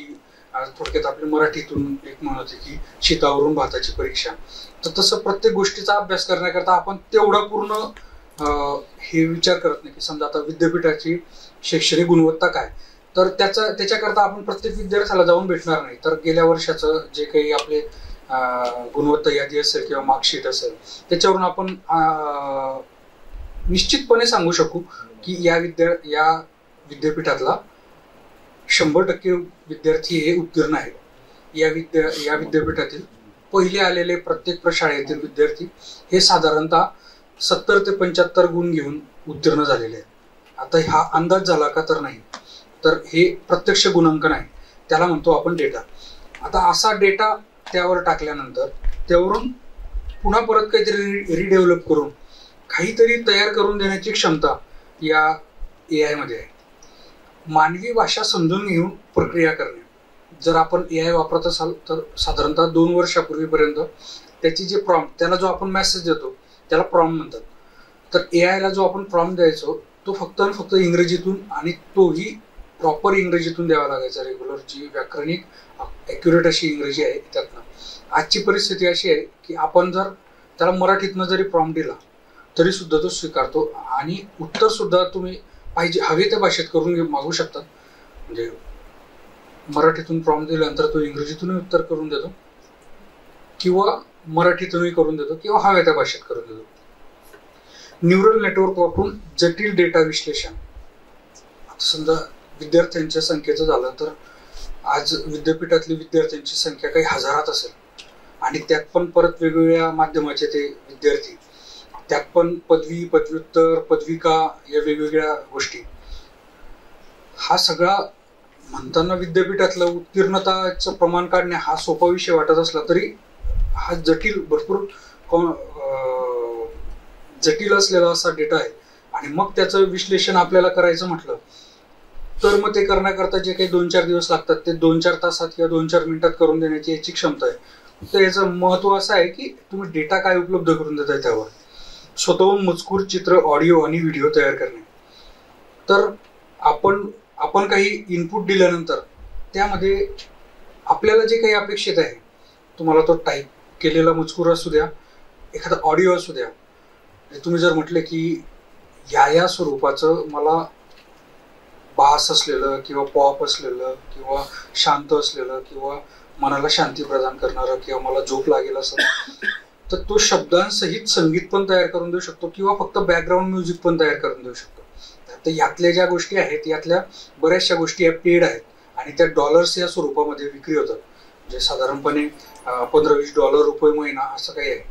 थोडक्यात आपल्या मराठीतून एक म्हणत आहे की शितावरून भाताची परीक्षा. तर तसं प्रत्येक गोष्टीचा अभ्यास करण्याकरता आपण तेवढा पूर्ण हे विचार करत नाही की समजा आता विद्यापीठाची शैक्षणिक गुणवत्ता काय, तर त्याच्याकरता आपण प्रत्येक विद्यार्थ्याला जाऊन भेटणार नाही. तर गेल्या वर्षाचं जे काही आपले गुणवत्ता यादी असेल किंवा मार्कशीट असेल त्याच्यावरून आपण निश्चितपणे सांगू शकू की या विद्यापीठातला 100% विद्यार्थी हे उत्तीर्ण आहेत. या विद्यापीठातील पहिले आलेले प्रत्येक प्रशाळेतील विद्यार्थी हे साधारणतः 70 ते 75 गुण घेऊन उत्तीर्ण झालेले आहेत. आता हा अंदाज झाला का तर नाही, तर हे प्रत्यक्ष गुणांकन आहे, त्याला म्हणतो आपण डेटा. आता असा डेटा त्यावर टाकल्यानंतर त्यावरून पुन्हा परत काहीतरी रिडेव्हलप करून काहीतरी तयार करून देण्याची क्षमता या AI मध्ये आहे. मानवी भाषा समजून घेऊन प्रक्रिया करणे. जर आपण AI वापरत असाल तर साधारणतः 2 वर्षापूर्वीपर्यंत त्याची जे प्रॉम्प्ट, त्याला जो आपण मेसेज देतो त्याला प्रॉम्प्ट म्हणतात. तर AI ला जो आपण प्रॉम्प्ट द्यायचो तो फक्त आणि फक्त इंग्रजीतून, आणि तोही प्रॉपर इंग्रजीतून द्यावा लागायचा. रेग्युलर जी व्याकरणिक ॲक्युरेट अशी इंग्रजी आहे त्यातनं. आजची परिस्थिती अशी आहे की आपण जर त्याला मराठीतनं जरी प्रॉम्प्ट दिला तरी सुद्धा तो स्वीकारतो, आणि उत्तर सुद्धा तुम्ही पाहिजे हवे त्या भाषेत करून मागू शकतात. म्हणजे मराठीतून प्रॉम्प्ट दिल्यानंतर तो इंग्रजीतूनही उत्तर करून देतो किंवा मराठीतूनही करून देतो किंवा हव्या त्या भाषेत करून देतो. न्यूरल नेटवर्क वापरून जटिल डेटा विश्लेषण. आता समजा विद्यार्थ्यांच्या संख्येचं झालं तर आज विद्यापीठातली विद्यार्थ्यांची संख्या काही हजारात असेल, आणि त्यात पण परत वेगवेगळ्या माध्यमाचे ते विद्यार्थी, त्यात पण पदवी, पदव्युत्तर, पदविका या वेगवेगळ्या गोष्टी. हा सगळा म्हणताना विद्यापीठातलं उत्तीर्णताचं प्रमाण काढणे हा सोपा विषय वाटत असला तरी हा भरपूर जटिल असलेला असा डेटा आहे. आणि मग त्याचं विश्लेषण आपल्याला करायचं म्हटलं तर मग ते करण्याकरता जे काही 2-4 दिवस लागतात ते 2-4 तासात किंवा 2-4 मिनिटात करून देण्याची याची क्षमता आहे. तर याचं महत्व असं आहे की तुम्ही डेटा काय उपलब्ध करून देताय त्यावर. स्वतःहून मजकूर, चित्र, ऑडिओ आणि व्हिडिओ तयार करणे. तर आपण काही इनपुट दिल्यानंतर त्यामध्ये आपल्याला जे काही अपेक्षित आहे, तुम्हाला तो टाईप केलेला मजकूर असू द्या, एखादा ऑडिओ असू द्या, तुम्ही जर म्हटले की या स्वरूपाचं मला बास असलेलं किंवा पॉप असलेलं किंवा शांत असलेलं किंवा मनाला शांती प्रदान करणारं किंवा मला झोप लागेल असं, तर तो शब्दांसहित संगीत पण तयार करून देऊ शकतो किंवा फक्त बॅकग्राऊंड म्युझिक पण तयार करून देऊ शकतो. तर यातल्या ज्या गोष्टी आहेत यातल्या बऱ्याचशा गोष्टी या पेड आहेत आणि त्या डॉलर्स या स्वरूपामध्ये विक्री होतात. म्हणजे साधारणपणे $15-20 रुपये महिना असं काही आहे.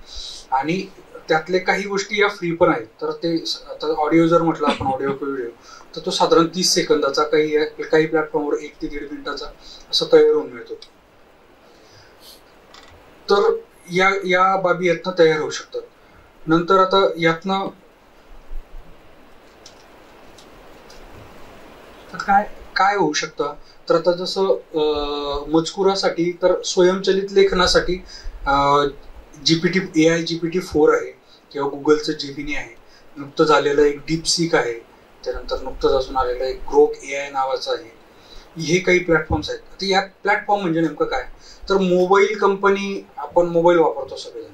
आणि त्यातले काही गोष्टी या फ्री पण आहेत. तर ते आता ऑडिओ जर म्हटलं आपण, ऑडिओ किंवा व्हिडिओ, तर तो साधारण 30 सेकंदाचा, काही प्लॅटफॉर्मवर 1 ते 1.5 मिनिटाचा असं तयार होऊन मिळतो. तर या बाबी यातनं तयार होऊ शकतात. नंतर आता यातनं काय होऊ शकतं, तर आता जसं मजकुरासाठी तर स्वयंचलित लेखनासाठी AI GPT-4 आहे किंवा गुगलचं जेमिनी आहे. नुकतं झालेलं एक डीपसीक आहे, त्यानंतर नुकतंच अजून आलेलं एक ग्रोक AI नावाचं आहे. हे काही प्लॅटफॉर्म्स आहेत. आता या प्लॅटफॉर्म म्हणजे नेमकं काय, तर मोबाईल कंपनी, आपण मोबाईल वापरतो सगळेजण,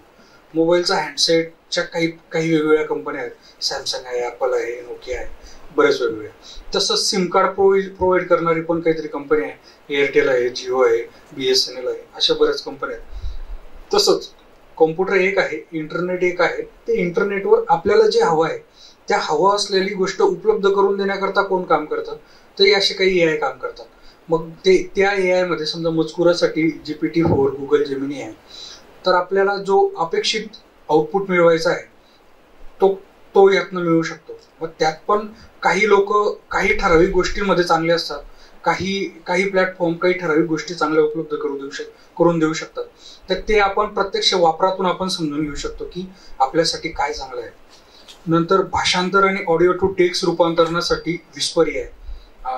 मोबाईलचा हँडसेटच्या काही वेगवेगळ्या कंपन्या आहेत. सॅमसंग आहे, ॲपल आहे, नोकिया आहे, बरेच वेगवेगळे. तसंच सिम कार्ड प्रोव्हाइड करणारी पण काहीतरी कंपनी आहे. एअरटेल आहे, जिओ आहे, BSNL आहे, अशा बऱ्याच कंपन्या आहेत. तसंच कॉम्प्युटर एक आहे, इंटरनेट एक आहे. ते इंटरनेटवर आपल्याला जे हवं आहे त्या हवं असलेली गोष्ट उपलब्ध करून देण्याकरता कोण काम करतं, तर असे काही AI काम करतात. मग त्या AI मध्ये समजा मजकुरासाठी GPT-4, गुगल जेमिनी आहे, तर आपल्याला जो अपेक्षित आउटपुट मिळवायचा आहे तो यातनं मिळू शकतो. मग त्यात पण काही लोक काही ठराविक गोष्टींमध्ये चांगले असतात, काही प्लॅटफॉर्म काही ठराविक गोष्टी चांगल्या उपलब्ध करून देऊ शकतात. तर ते आपण प्रत्यक्ष वापरातून आपण समजून घेऊ शकतो की आपल्यासाठी काय चांगलं आहे. नंतर भाषांतर आणि ऑडिओ टू टेक्स्ट रूपांतरणासाठी Whisper AI.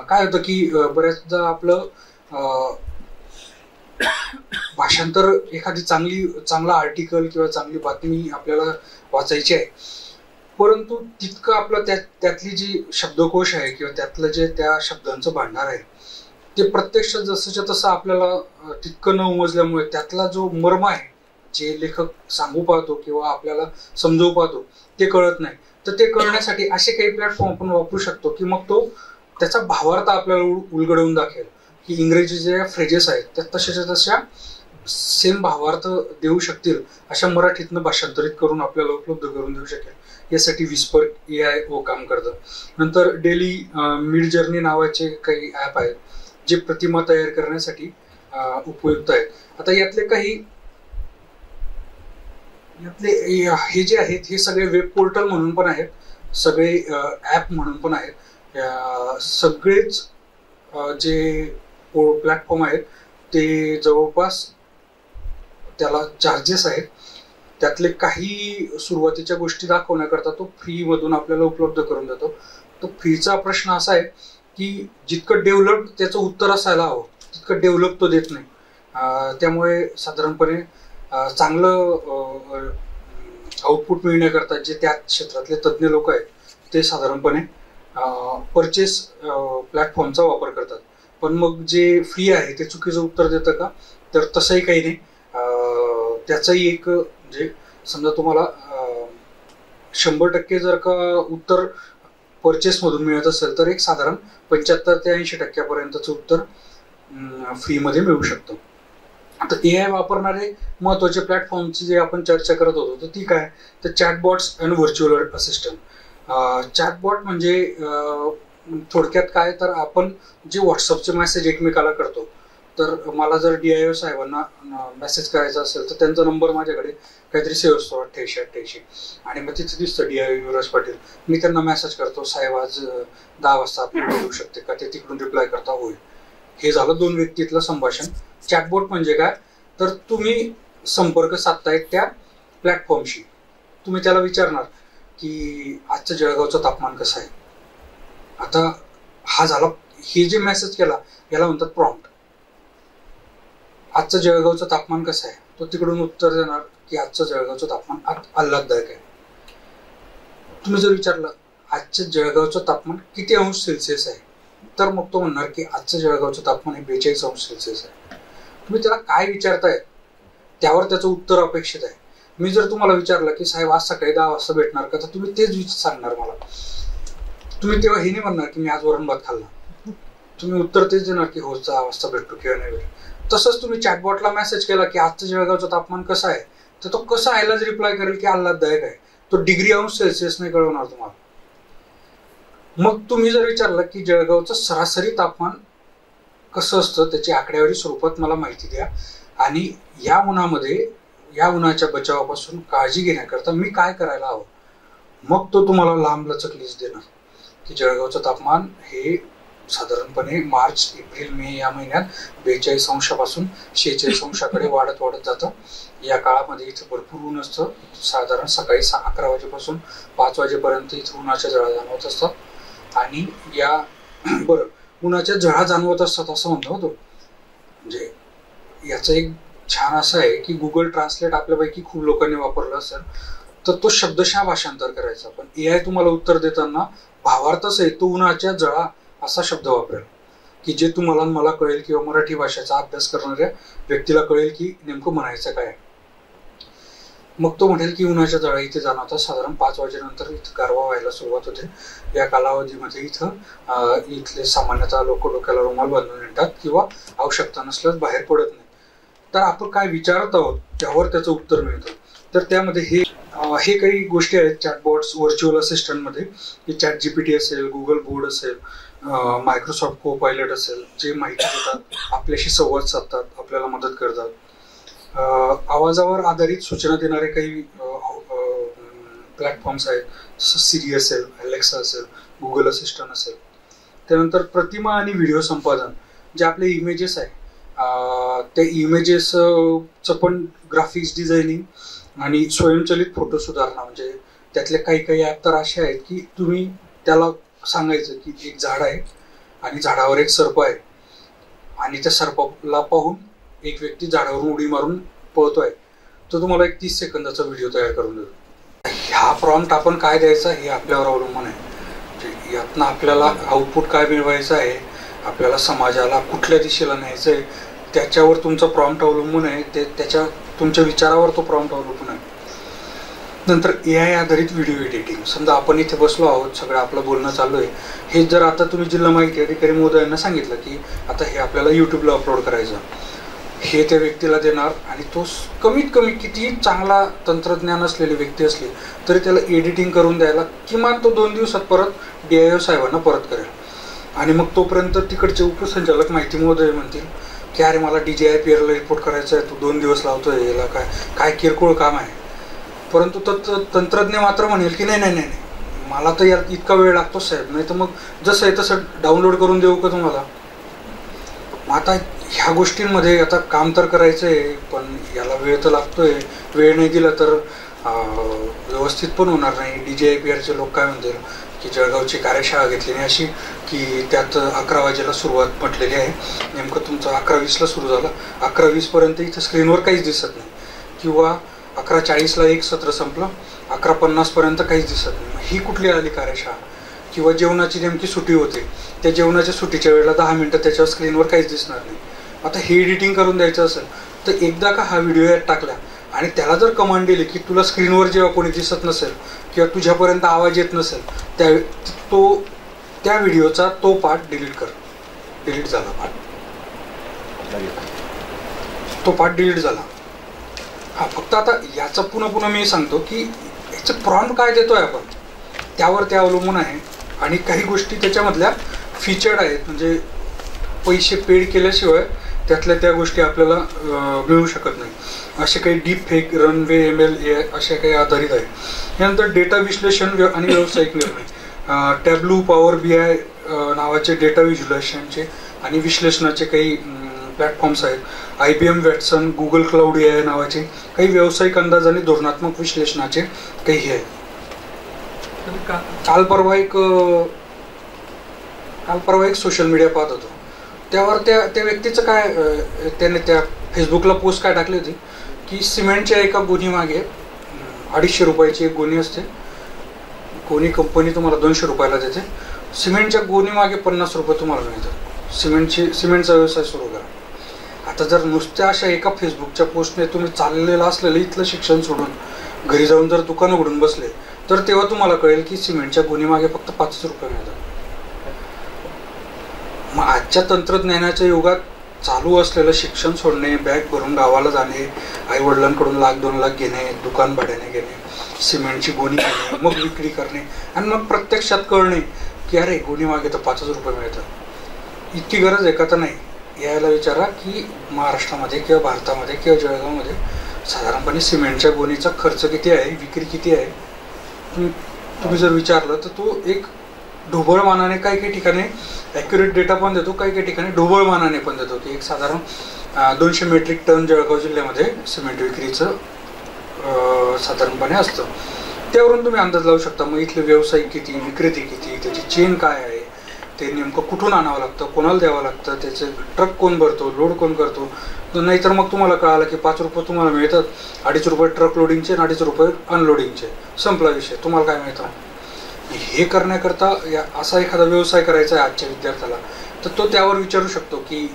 काय होतं की बऱ्याचदा आपलं भाषांतर एखादी चांगला आर्टिकल किंवा चांगली बातमी आपल्याला वाचायची आहे, परंतु तितकं आपलं त्यातली जी शब्दकोश आहे किंवा त्यातलं जे त्या शब्दांचं भांडार आहे ते प्रत्यक्ष जसंच्या तसं आपल्याला तितकं न उमजल्यामुळे त्यातला जो मर्म आहे, जे लेखक सांगू पाहतो किंवा आपल्याला समजवू पाहतो, ते कळत नाही. तर ते कळण्यासाठी असे काही प्लॅटफॉर्म आपण वापरू शकतो की मग तो त्याचा भावार्थ आपल्याला उलगडवून दाखवेल, की इंग्रजी जे फ्रेजेस आहेत त्या तशाच्या तशा सेम भावार्थ देऊ शकतील अशा मराठीतनं भाषांतरित करून आपल्याला उपलब्ध करून देऊ शकेल. यासाठी विस्पर AI काम करतं. नंतर डेली मिड जर्नी नावाचे काही ॲप आहेत जे प्रतिमा तयार करण्यासाठी उपयुक्त आहेत. आता यातले हे जे आहेत हे सगळे वेब पोर्टल म्हणून पण आहेत, सगळे ॲप म्हणून पण आहेत. सगळेच जे प्लॅटफॉर्म आहेत ते जवळपास त्याला चार्जेस आहेत. त्यातले काही सुरुवातीच्या गोष्टी दाखवण्याकरता तो फ्रीमधून आपल्याला उपलब्ध करून देतो. तो फ्रीचा प्रश्न असा आहे की जितकं डेव्हलप त्याचं उत्तर असायला हवं तितकं डेव्हलप तो देत नाही. त्यामुळे साधारणपणे चांगलं आउटपुट मिळण्याकरता जे त्या क्षेत्रातले तज्ज्ञ लोक आहेत ते साधारणपणे परचेस प्लॅटफॉर्मचा वापर करतात. पण मग जे फ्री आहे ते चुकीचं उत्तर देतं का? तर तसंही काही नाही. त्याचंही एक म्हणजे समजा तुम्हाला 100% जर का उत्तर परचेसमधून मिळत असेल तर एक साधारण 75 ते 80% उत्तर फ्रीमध्ये मिळू शकतं. आता AI वापरणारे महत्वाचे प्लॅटफॉर्मची जे आपण चर्चा करत होतो तर ती काय, तर चॅटबॉट्स आणि व्हर्च्युअल असिस्टंट. चॅटबॉट म्हणजे थोडक्यात काय, तर आपण जे व्हॉट्सअपचे मेसेज एकमेकाला करतो, तर मला जर DIO साहेबांना मेसेज करायचा असेल तर त्यांचा नंबर माझ्याकडे काहीतरी सेव्ह असतो 8888 आणि मग तिथे दिसतं DIO युवराज पाटील. मी त्यांना मेसेज करतो, साहेब आज 10 वाजता आपण बोलू शकते का? ते तिकडून रिप्लाय करता, होय. हे झालं 2 व्यक्तीतलं संभाषण. चॅटबॉट म्हणजे काय, तर तुम्ही संपर्क साधताय त्या प्लॅटफॉर्मशी. तुम्ही त्याला विचारणार की आजचं जळगावचं तापमान कसं आहे. आता हा झाला, हे जे मेसेज केला याला म्हणतात प्रॉम्प्ट. आजचं जळगावचं तापमान कसं आहे, तो तिकडून उत्तर देणार की आजचं जळगावचं तापमान आल्हाददायक आहे. तुम्ही जर विचारलं आजचं जळगावचं तापमान किती अंश सेल्सिअस आहे, तर मग तो म्हणणार की आजचं जळगावचं तापमान हे 42 अंश सेल्सिअस आहे. तुम्ही त्याला काय विचारताय त्यावर त्याचं उत्तर अपेक्षित आहे. मी जर तुम्हाला विचारलं की साहेब आज सकाळी 10 वाजता भेटणार का, तर तुम्ही तेच सांगणार मला. तुम्ही तेव्हा हे नाही म्हणणार की मी आज वरण भात खाल्ला. तुम्ही उत्तर तेच देणार की हो 10 वाजता भेटतो किंवा नाही भेटतो. तसंच तुम्ही चॅटबॉटला मेसेज केला की आजचं जळगावचं तापमान कसं आहे, तर तो कसं आयलाच रिप्लाय करेल की आल्हाददायक आहे. तो डिग्री अंश सेल्सिअस नाही कळवणार तुम्हाला. मग तुम्ही जर विचारलं की जळगावचं सरासरी तापमान कसं असतं त्याची आकडेवारी स्वरूपात मला माहिती द्या आणि या उन्हाच्या बचावापासून काळजी घेण्याकरता मी काय करायला हवं, मग तो तुम्हाला लांब लचक लिस्ट देणार की जळगावचं तापमान हे साधारणपणे मार्च एप्रिल मे या महिन्यात 42 अंशापासून 46 अंशाकडे वाढत जातं. या काळामध्ये इथं भरपूर ऊन असतं. साधारण सकाळी 11 वाजेपासून 5 वाजेपर्यंत इथं उन्हाच्या झळा जाणवत असतात आणि या उन्हाच्या झळा जाणवत असतात असं म्हणतो होतो. म्हणजे याचं एक छान असं आहे की गुगल ट्रान्सलेट आपल्यापैकी खूप लोकांनी वापरलं असेल तर तो शब्दशः भाषांतर करायचा, पण AI तुम्हाला उत्तर देताना भावार्थच आहे तो उन्हाच्या झळा असा शब्द वापरेल की जे तुम्हाला मला कळेल किंवा मराठी भाषेचा अभ्यास करणाऱ्या व्यक्तीला कळेल की नेमकं म्हणायचं काय. मग तो म्हणेल की उन्हाच्या झळा इथे जाणवतात. साधारण 5 वाजेनंतर इथं गारवा व्हायला सुरुवात होते. या कालावधीमध्ये इथले सामान्यतः लोक डोक्याला रुमाल बांधून येतात किंवा आवश्यकता नसल्यास बाहेर पडत नाही. तर आपण काय विचारत आहोत त्यावर त्याचं उत्तर मिळतं. तर त्यामध्ये हे काही गोष्टी आहेत चॅटबॉट्स व्हर्च्युअल असिस्टंटमध्ये, की ChatGPT असेल, गुगल बोर्ड असेल, मायक्रोसॉफ्ट को-पायलट असेल, जे माहिती देतात, आपल्याशी संवाद साधतात, आपल्याला मदत करतात. आवाजावर आधारित सूचना देणारे काही प्लॅटफॉर्म्स आहेत, जसं सिरी असेल, अलेक्सा असेल, गुगल असिस्टंट असेल. त्यानंतर प्रतिमा आणि व्हिडिओ संपादन, जे आपले इमेजेस आहे त्या इमेजेसचं पण ग्राफिक्स डिझायनिंग आणि स्वयंचलित फोटो सुधारणा. म्हणजे त्यातले काही ॲप तर असे आहेत की तुम्ही त्याला सांगायचं की एक झाड आहे आणि झाडावर एक सर्प आहे आणि त्या सर्पाला पाहून एक व्यक्ती झाडावरून उडी मारून पळतोय, तो तुम्हाला एक 30 सेकंदाचा व्हिडिओ तयार करून देतो. ह्या प्रॉम्प्ट आपण काय द्यायचा हे आपल्यावर अवलंबून आहे. यातनं आपल्याला आउटपुट काय मिळवायचं आहे, आपल्याला समाजाला कुठल्या दिशेला न्यायचं आहे, त्याच्यावर तुमचा प्रॉम्प्ट अवलंबून आहे. त्याच्या तुमच्या विचारावर तो प्रॉम्प्ट अवलंबून आहे. नंतर AI आधारित व्हिडिओ एडिटिंग. समजा आपण इथे बसलो आहोत, सगळं आपलं बोलणं चालू आहे, हे जर आता तुम्ही जिल्हा माहिती अधिकारी महोदयांना सांगितलं की आता हे आपल्याला यूट्यूबला अपलोड करायचं, हे त्या व्यक्तीला देणार आणि तो कमीत कमी कितीही चांगला तंत्रज्ञान असलेली व्यक्ती असली तरी त्याला एडिटिंग करून द्यायला किमान तो 2 दिवसात परत DIO साहेबांना परत करेल. आणि मग तोपर्यंत तिकडचे उपसंचालक माहिती महोदय म्हणतील की अरे मला DGIPRला रिपोर्ट करायचा आहे, तू 2 दिवस लावतोय, याला काय किरकोळ काम आहे. परंतु तंत्रज्ञ मात्र म्हणेल की नाही नाही नाही मला तर यात इतका वेळ लागतो साहेब, नाही तर मग जसं आहे तसं डाउनलोड करून देऊ का तुम्हाला. आता ह्या गोष्टींमध्ये आता काम तर करायचं आहे, पण याला वेळ तर लागतोय. वेळ नाही दिला तर व्यवस्थित पण होणार नाही. DGIPRचे लोक काय म्हणतील की जळगावची कार्यशाळा घेतली नाही अशी, की त्यात 11 वाजेला सुरुवात म्हटलेली आहे, नेमकं तुमचं 11:20ला सुरू झालं, 11:20 पर्यंत इथं स्क्रीनवर काहीच दिसत नाही. किंवा 11:40ला एक सत्र संपलं, 11:50 पर्यंत काहीच दिसत नाही. ही कुठली आली कार्यशाळा. किंवा जेवणाची नेमकी सुट्टी होते, त्या जेवणाच्या सुट्टीच्या वेळेला 10 मिनिटं त्याच्यावर स्क्रीनवर काहीच दिसणार नाही. आता हे एडिटिंग करून द्यायचं असेल तर एकदा का हा व्हिडिओ यात टाकला आणि त्याला जर कमांड दिली की तुला स्क्रीनवर जेव्हा कोणी दिसत नसेल किंवा तुझ्यापर्यंत आवाज येत नसेल त्या व्हिडिओचा तो पार्ट डिलीट झाला. तो पार्ट डिलीट झाला. हा फक्त आता याचं पुन्हा मी सांगतो की याचं प्रॉम्प्ट काय देतोय आपण त्यावर ते अवलंबून आहे. आणि काही गोष्टी त्याच्यामधल्या फीचर्ड आहेत, म्हणजे पैसे पेड केल्याशिवाय त्यातल्या त्या गोष्टी आपल्याला मिळू शकत नाही. असे काही डीप फेक, रनवे, ML अशा काही आधारित आहे. यानंतर डेटा विश्लेषण आणि व्यावसायिक निर्णय. टॅब्लू, पॉवर BI नावाचे डेटा व्हिज्युअलायझेशनचे आणि विश्लेषणाचे काही प्लॅटफॉर्म्स आहेत. IBM Watson, Google cloud AI नावाचे काही व्यावसायिक अंदाज आणि धोरणात्मक विश्लेषणाचे काही हे आहेत. काल परवा एक सोशल मीडिया पाहत होतो, त्यावर त्या व्यक्तीचं काय, त्याने त्या फेसबुकला पोस्ट काय टाकली होती की सिमेंटच्या एका गोणीमागे 250 रुपयाची एक गोणी असते, कोणी कंपनी तुम्हाला 200 रुपयाला देते, सिमेंटच्या गोणीमागे 50 रुपये तुम्हाला मिळतात. सिमेंटचा व्यवसाय सुरू करा. आता जर नुसत्या अशा एका फेसबुकच्या पोस्टने तुम्ही चाललेलं असलेलं इथलं शिक्षण सोडून घरी जाऊन जर दुकान उघडून बसले तर तेव्हा तुम्हाला कळेल की सिमेंटच्या गोणीमागे फक्त 5 रुपये मिळतात. मग आजच्या तंत्रज्ञानाच्या युगात चालू असलेलं शिक्षण सोडणे, बॅग भरून गावाला जाणे, आई वडिलांकडून 1,00,000-2 लाख घेणे, दुकान भाड्याने घेणे, सिमेंटची गोणी घेणे, मग विक्री करणे आणि मग प्रत्यक्षात कळणे की अरे गोणीमागे तर 5 रुपये मिळतात. इतकी गरज आहे का तर नाही. यायला विचारा की महाराष्ट्रामध्ये किंवा भारतामध्ये किंवा जळगावमध्ये साधारणपणे सिमेंटच्या गोणीचा खर्च किती आहे, विक्री किती आहे. तुम्ही जर विचारलं तर तो एक ढोबळ मानाने काही ठिकाणी ॲक्युरेट डेटा पण देतो, काही ठिकाणी ढोबळ मानाने पण देतो की एक साधारण 200 मेट्रिक टन जळगाव जिल्ह्यामध्ये सिमेंट विक्रीचं साधारणपणे असतं. त्यावरून तुम्ही अंदाज लावू शकता मग इथले व्यावसायिक किती, विक्रेते किती, त्याची चेन काय आहे, ते नेमकं कुठून आणावं लागतं, कोणाला द्यावं लागतं, त्याचे ट्रक कोण भरतो, लोड कोण करतो. नाहीतर मग तुम्हाला कळालं की 5 रुपये तुम्हाला मिळतात, 2.5 रुपये ट्रक लोडिंगचे आणि 2.5 रुपये अनलोडिंगचे, संपला विषय. तुम्हाला काय मिळतं. हे करण्याकरता असा एखादा व्यवसाय करायचा आहे आजच्या विद्यार्थ्याला तर तो त्यावर विचारू शकतो की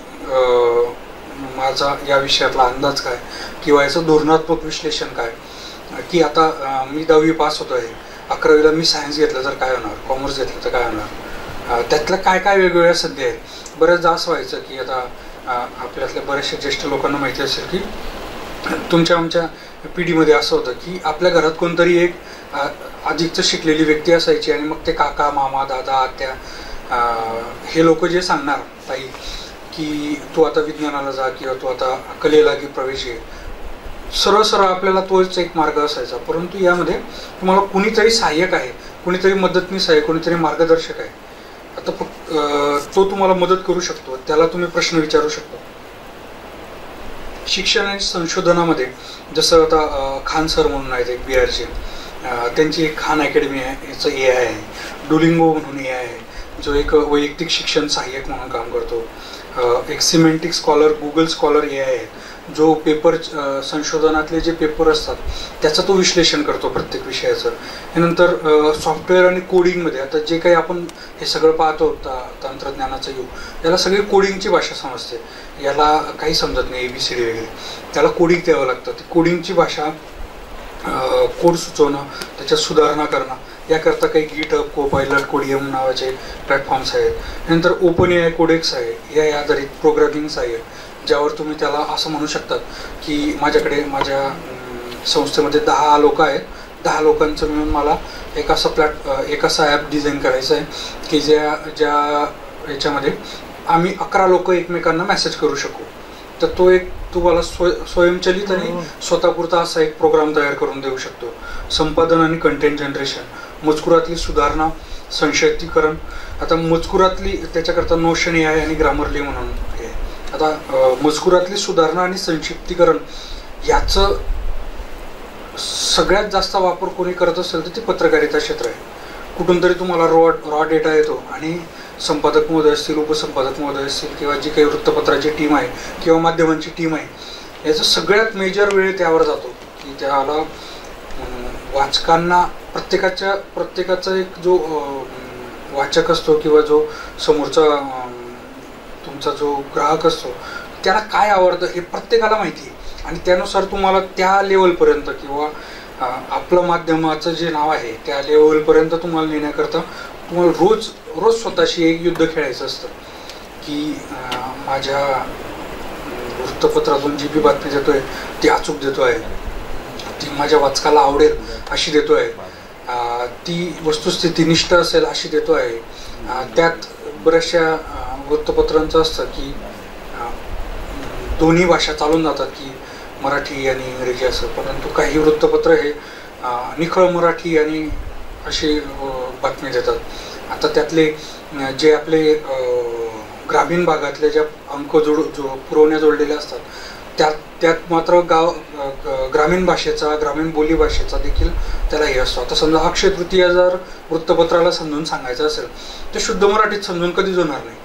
माझा या विषयातला अंदाज काय किंवा याचं धोरणात्मक विश्लेषण काय. की आता मी 10वी पास होतो आहे, 11वीला मी सायन्स घेतलं तर काय होणार, कॉमर्स घेतलं तर काय होणार, त्यातल्या काय वेगवेगळ्या संधी आहेत. बऱ्याचदा असं व्हायचं की आता आपल्यातल्या बऱ्याचशा ज्येष्ठ लोकांना माहिती असेल की आमच्या पिढीमध्ये असं होतं की आपल्या घरात कोणतरी एक अधिकच शिकलेली व्यक्ती असायची आणि मग ते काका, मामा, दादा, आत्या हे लोक जे सांगणार ताई की तू आता विज्ञानाला जा किंवा तू आता कलेला की प्रवेश घे, सरळ आपल्याला तोच एक मार्ग असायचा. परंतु यामध्ये तुम्हाला कुणीतरी सहाय्यक आहे, कुणीतरी मदतनीस आहे, कुणीतरी मार्गदर्शक आहे. आता तो तुम्हाला मदत करू शकतो, त्याला तुम्ही प्रश्न विचारू शकतो. शिक्षण आणि संशोधनामध्ये जसं आता खान सर म्हणून आहेत एक बिहारचे, त्यांची एक खान अकॅडमी आहे, याचं AI आहे. डुलिंगो म्हणून AI आहे जो एक वैयक्तिक शिक्षण सहाय्यक म्हणून काम करतो. एक semantic scholar, Google scholar AI आहे जो पेपर संशोधनातले जे पेपर असतात त्याचं तो विश्लेषण करतो प्रत्येक विषयाचं. त्यानंतर सॉफ्टवेअर आणि कोडिंगमध्ये आता जे काही आपण हे सगळं पाहतो तंत्रज्ञानाचं युग, याला सगळी कोडिंगची भाषा समजते. याला काही समजत नाही ABCD वगैरे, त्याला कोडिंग द्यावं लागतं. ती कोडिंगची भाषा कोड सुचवणं, त्याच्यात सुधारणा करणं, याकरता काही GitHub, Copilot, Codium नावाचे प्लॅटफॉर्म्स आहेत. नंतर OpenAI कोडेक्स आहे, या आधारित प्रोग्रामिंग्स आहे, ज्यावर तुम्ही त्याला असं म्हणू शकतात की माझ्याकडे माझ्या संस्थेमध्ये 10 लोक आहेत, 10 लोकांचं मिळून मला एक असं ॲप डिझाईन करायचं आहे की ज्या याच्यामध्ये आम्ही 11 लोक एकमेकांना मेसेज करू शकू. तर तो एक तुम्हाला स्वयंचलित आणि स्वतःपुरता असा एक प्रोग्राम तयार करून देऊ शकतो. संपादन आणि कंटेंट जनरेशन, मजकुरातली सुधारणा, संक्षिप्तीकरण. आता मजकुरातली त्याच्याकरता नोशन AI आणि ग्रामरली म्हणून आहे. आता मजकुरातली सुधारणा आणि संक्षिप्तीकरण याचं सगळ्यात जास्त वापर कोणी करत असेल तर ते पत्रकारिता क्षेत्र आहे. कुठून तरी तुम्हाला रॉ डेटा येतो आणि संपादक महोदय असतील, उपसंपादक महोदय असतील किंवा जी काही वृत्तपत्राची टीम आहे किंवा माध्यमांची टीम आहे, याचा सगळ्यात मेजर वेळ त्यावर जातो की त्याला वाचकांना प्रत्येकाचा एक जो वाचक असतो किंवा जो समोरचा तुमचा जो ग्राहक असतो त्याला काय आवडतं हे प्रत्येकाला माहिती आहे. आणि त्यानुसार तुम्हाला त्या लेवलपर्यंत किंवा आपलं माध्यमाचं जे नाव आहे त्या लेवलपर्यंत तुम्हाला नेण्याकरता तुम्हाला रोज स्वतःशी एक युद्ध खेळायचं असतं की माझ्या वृत्तपत्रातून जी बी बातमी देतोय ती अचूक देतोय, ती माझ्या वाचकाला आवडेल अशी देतोय, ती वस्तुस्थितीनिष्ठ असेल अशी देतोय. त्यात बऱ्याचशा वृत्तपत्रांचं असतं की दोन्ही भाषा चालून जातात की मराठी आणि इंग्रजी असं, परंतु काही वृत्तपत्र हे निखळ मराठी आणि अशी बातमी देतात. आता त्यातले जे आपले ग्रामीण भागातले ज्या अंक पुरवण्या जोडलेल्या असतात त्यात मात्र ग्रामीण भाषेचा, ग्रामीण बोली भाषेचा देखील त्याला हे असतो. आता समजा अक्षय तृतीया जर वृत्तपत्राला समजून सांगायचं असेल तर शुद्ध मराठीत समजून कधीच होणार नाही.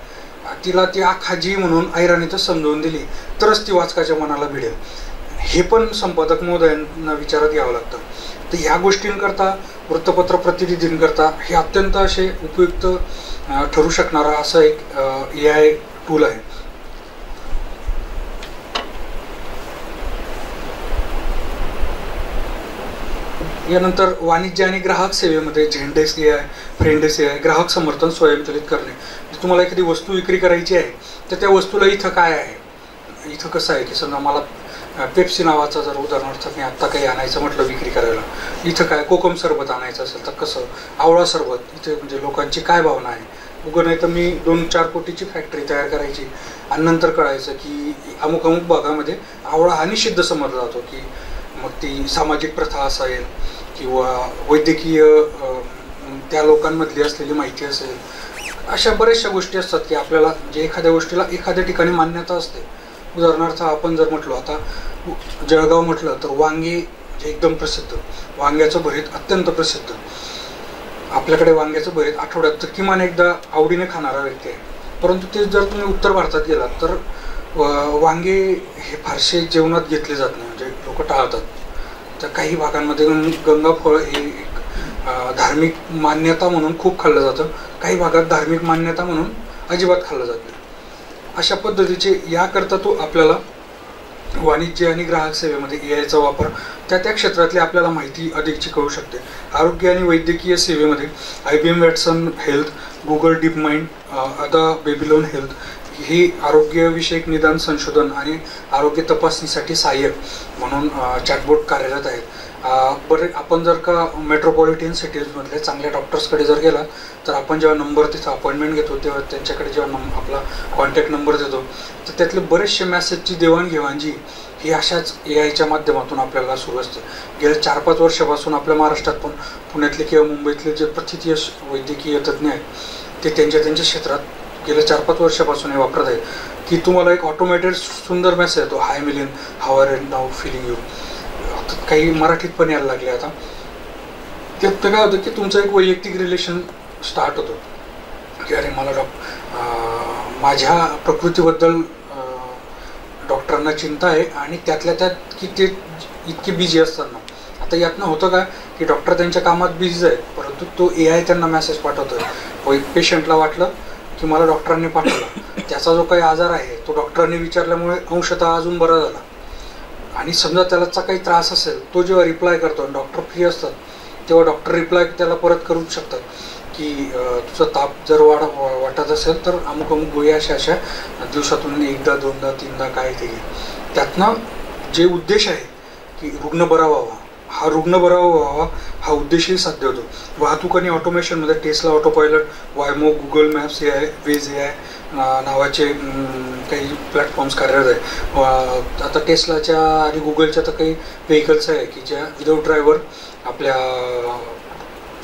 तिला ती आखाजी म्हणून ऐराणीतच समजवून दिली तरच ती वाचकाच्या मनाला भिडेल. हे पण संपादक महोदयांना विचारात घ्यावं लागतं. तर ह्या गोष्टींकरता, वृत्तपत्र प्रतिनिधींकरता हे अत्यंत असे उपयुक्त ठरू शकणारा असा एक AI टूल आहे. यानंतर वाणिज्य आणि ग्राहक सेवेमध्ये झेंडेक्स AI, फ्रेंडेक्स AI, ग्राहक समर्थन स्वयंचलित करणे. तुम्हाला एखादी वस्तू विक्री करायची आहे तर त्या वस्तूला इथं काय आहे, इथं कसं आहे की समजा मला पेप्सी नावाचा जर उदाहरणार्थ मी आत्ता काही आणायचं म्हटलं विक्री करायला, इथं काय कोकम सरबत आणायचं असेल तर कसं, आवळा सरबत इथे म्हणजे लोकांची काय भावना आहे. उगं नाही तर मी 2-4 कोटीची फॅक्टरी तयार करायची आणि नंतर कळायचं की अमुक भागामध्ये आवळा हा निषिद्ध समजला जातो, की मग ती सामाजिक प्रथा असेल किंवा वैद्यकीय त्या लोकांमधली असलेली माहिती असेल. अशा बऱ्याचशा गोष्टी असतात की आपल्याला म्हणजे एखाद्या गोष्टीला एखाद्या ठिकाणी मान्यता असते. उदाहरणार्थ आपण जर म्हटलो आता जळगाव म्हटलं तर वांगे जे एकदम प्रसिद्ध, वांग्याचं भरीत अत्यंत प्रसिद्ध. आपल्याकडे वांग्याचं भरीत आठवड्यात तर किमान एकदा आवडीने खाणारा व्यक्ती आहे. परंतु ते जर तुम्ही उत्तर भारतात गेलात तर वांगे हे फारसे जेवणात घेतले जात नाही, म्हणजे लोक टाळतात. तर काही भागांमध्ये गंगाफळ हे एक धार्मिक मान्यता म्हणून खूप खाल्लं जातं, काही भागात धार्मिक मान्यता म्हणून अजिबात खाल्लं जात नाही. अशा पद्धतीचे याकरता तो आपल्याला वाणिज्य आणि ग्राहक सेवेमध्ये AIचा वापर त्या क्षेत्रातली आपल्याला माहिती अधिकची कळू शकते. आरोग्य आणि वैद्यकीय सेवेमध्ये IBM Watson health, Google deep mind, आता बेबीलोन हेल्थ ही आरोग्यविषयक निदान संशोधन आणि आरोग्य तपासणीसाठी सहाय्यक म्हणून चॅटबोट कार्यरत आहेत. बरे आपण जर का मेट्रोपॉलिटन सिटीजमधल्या चांगल्या डॉक्टर्सकडे जर गेला तर आपण जेव्हा नंबर तिथं अपॉइंटमेंट घेतो तेव्हा त्यांच्याकडे जेव्हा आपला कॉन्टॅक्ट नंबर देतो तर त्यातले बरेचसे मेसेजची देवाणघेवाण जी ही अशाच AIच्या माध्यमातून आपल्याला सुरू असते. गेल्या 4-5 वर्षापासून आपल्या महाराष्ट्रात पण पुण्यातले किंवा मुंबईतले जे प्रथितीय वैद्यकीय तज्ज्ञ आहेत ते त्यांच्या क्षेत्रात गेल्या 4-5 वर्षापासून हे वापरत आहेत की तुम्हाला एक ऑटोमॅटेड सुंदर मेसेज येतो, hi Milind, how are you now feeling you. काही मराठीत पण यायला लागले आता. त्यात काय होतं की तुमचं एक वैयक्तिक रिलेशन स्टार्ट होतं की अरे मला माझ्या प्रकृतीबद्दल डॉक्टरांना चिंता आहे आणि त्यातल्या त्यात की ते इतके बिझी असताना आता यातनं होतं काय की डॉक्टर त्यांच्या कामात बिझी आहे, परंतु तो AI त्यांना मेसेज पाठवतोय. पेशंटला वाटलं की मला डॉक्टरांनी पाठवलं, त्याचा जो काही आजार आहे तो डॉक्टरांनी विचारल्यामुळे अंशतः अजून बरा झाला. आणि समजा त्याचा काही त्रास असेल, तो जेव्हा रिप्लाय करतो, डॉक्टर फ्री असतात तेव्हा डॉक्टर रिप्लाय त्याला परत करू शकतात की तुझा ताप जर वाटत असेल तर अमुक अमुक गोळ्या अशा दिवसातून एकदा दोनदा तीनदा काय ते घे. त्यातनं जे उद्देश आहे की रुग्ण बरा व्हावा, हा रुग्ण बरा व्हावा हा उद्देशही साध्य होतो. वाहतूक आणि ऑटोमेशनमध्ये Tesla autopilot, Waymo, Google Maps AI, Waze AI नावाचे काही प्लॅटफॉर्म्स कार्यरत आहे. आता टेस्लाच्या आणि गुगलच्या तर काही व्हेकल्स आहे की ज्या विदाऊट ड्रायव्हर आपल्या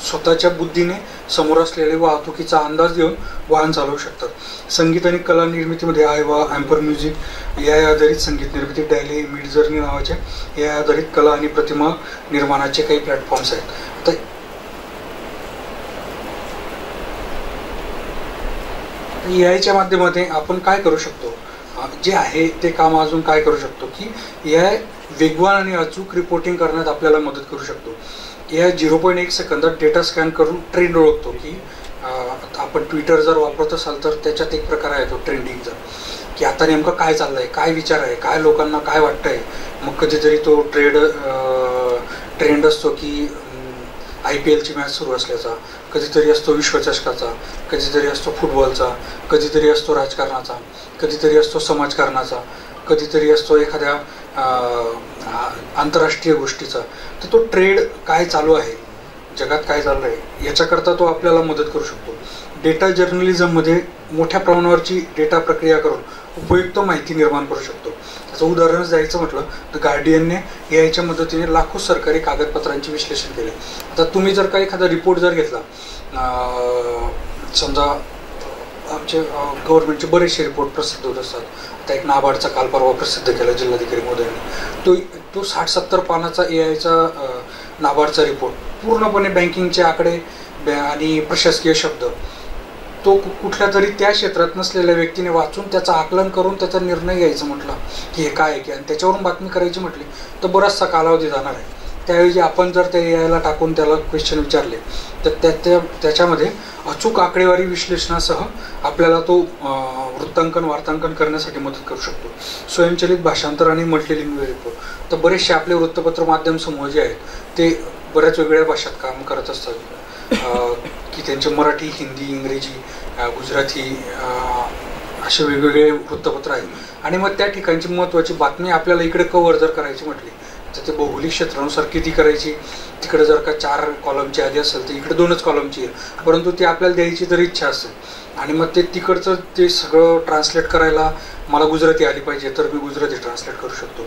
स्वतःच्या बुद्धीने समोर असलेले वाहतुकीचा अंदाज देऊन वाहन चालवू शकतात. संगीत आणि कला निर्मितीमध्ये आयवा, ॲम्पर म्युझिक, AI आधारित संगीत निर्मिती, डॅली, मिड जर्नी नावाचे AI आधारित कला आणि प्रतिमा निर्माणाचे काही प्लॅटफॉर्म्स आहेत. तर AI माध्यमाने आपण काय करू शकतो, जे आहे ते काम अजून काय करू शकतो की AI वेगवान आणि अचूक रिपोर्टिंग करण्यात आपल्याला मदत करू शकतो. AI 0.1 सेकंदात डेटा स्कॅन करून ट्रेंड ओळखतो की आपण ट्विटर जर वापरत असाल तर त्याच्यात एक प्रकार आहे तो ट्रेंडिंगचा, की आता नेमकं काय चाललंय, काय विचार आहे, काय लोकांना काय वाटतंय. मग कधीतरी तो ट्रेंड असतो की IPLची मॅच सुरू असल्याचा, कधीतरी असतो विश्वचषकाचा, कधीतरी असतो फुटबॉलचा, कधीतरी असतो राजकारणाचा, कधीतरी असतो समाजकारणाचा, कधीतरी असतो एखाद्या आंतरराष्ट्रीय गोष्टीचा. तर तो ट्रेंड काय चालू आहे, जगात काय चालू आहे याच्याकरता तो आपल्याला मदत करू शकतो. डेटा जर्नलिझममध्ये मोठ्या प्रमाणावरची डेटा प्रक्रिया करून उपयुक्त माहिती निर्माण करू शकतो. त्याचं उदाहरणच द्यायचं म्हटलं तर गार्डियनने AIच्या मदतीने लाखो सरकारी कागदपत्रांचे विश्लेषण केले. आता तुम्ही जर काही एखादा रिपोर्ट जर घेतला, समजा आमचे गव्हर्नमेंटचे बरेचसे रिपोर्ट प्रसिद्ध होत असतात. आता एक नाबार्डचा काल परवा प्रसिद्ध केला जिल्हाधिकारी मोदयांनी, तो 60-70 पानाचा AIचा नाबार्डचा रिपोर्ट, पूर्णपणे बँकिंगचे आकडे आणि प्रशासकीय शब्द, तो कुठल्या तरी त्या क्षेत्रात नसलेल्या व्यक्तीने वाचून त्याचं आकलन करून त्याचा निर्णय घ्यायचं म्हटलं की हे काय आहे की, आणि त्याच्यावरून बातमी करायची म्हटली तर बराचसा कालावधी जाणार आहे. त्याऐवजी आपण जर त्या AIला टाकून त्याला क्वेश्चन विचारले तर त्याच्यामध्ये अचूक आकडेवारी विश्लेषणासह आपल्याला तो वृत्तांकन वार्तांकन करण्यासाठी मदत करू शकतो. स्वयंचलित भाषांतर आणि मल्टीलिंग्वेज रिपोर्ट, तर बरेचसे आपले वृत्तपत्र माध्यम समूह जे आहेत ते बऱ्याच वेगवेगळ्या भाषात काम करत असतात की त्यांचे मराठी, हिंदी, इंग्रजी, गुजराती असे वेगवेगळे वृत्तपत्र आहेत. आणि मग त्या ठिकाणची महत्त्वाची बातमी आपल्याला इकडे कव्हर जर करायची म्हटली तर ते भौगोलिक क्षेत्रानुसार किती करायची, तिकडे जर का 4 कॉलमची यादी असेल तर इकडे 2च कॉलमची आहे, परंतु ती आपल्याला द्यायची जर इच्छा असेल आणि मग ते तिकडचं ते सगळं ट्रान्सलेट करायला मला गुजराती आली पाहिजे तर मी गुजराती ट्रान्सलेट करू शकतो.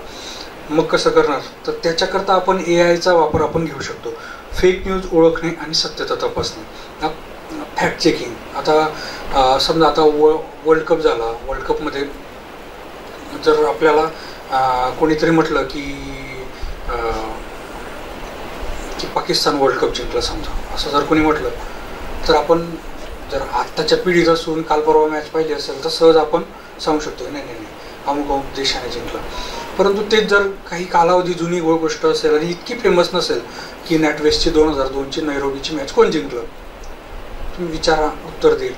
मग कसं करणार, तर त्याच्याकरता आपण AIचा वापर आपण घेऊ शकतो. फेक न्यूज ओळखणे आणि सत्यता तपासणे, फॅक्ट चेकिंग. आता समजा आता वर्ल्ड कप झाला, वर्ल्ड कपमध्ये जर आपल्याला कोणीतरी म्हटलं की पाकिस्तान वर्ल्ड कप जिंकला समजा, असं जर कोणी म्हटलं तर आपण जर आत्ताच्या पिढीत असून काल परवा मॅच पाहिली असेल तर सहज आपण सांगू शकतो नाही अमुक अमुक देशाने जिंकला. परंतु तेच जर काही कालावधी जुनी गोष्ट असेल आणि इतकी फेमस नसेल की नॅटवेस्टची 2002ची नैरोबीची मॅच कोण जिंकलं, तुम्ही विचारा, उत्तर देईल.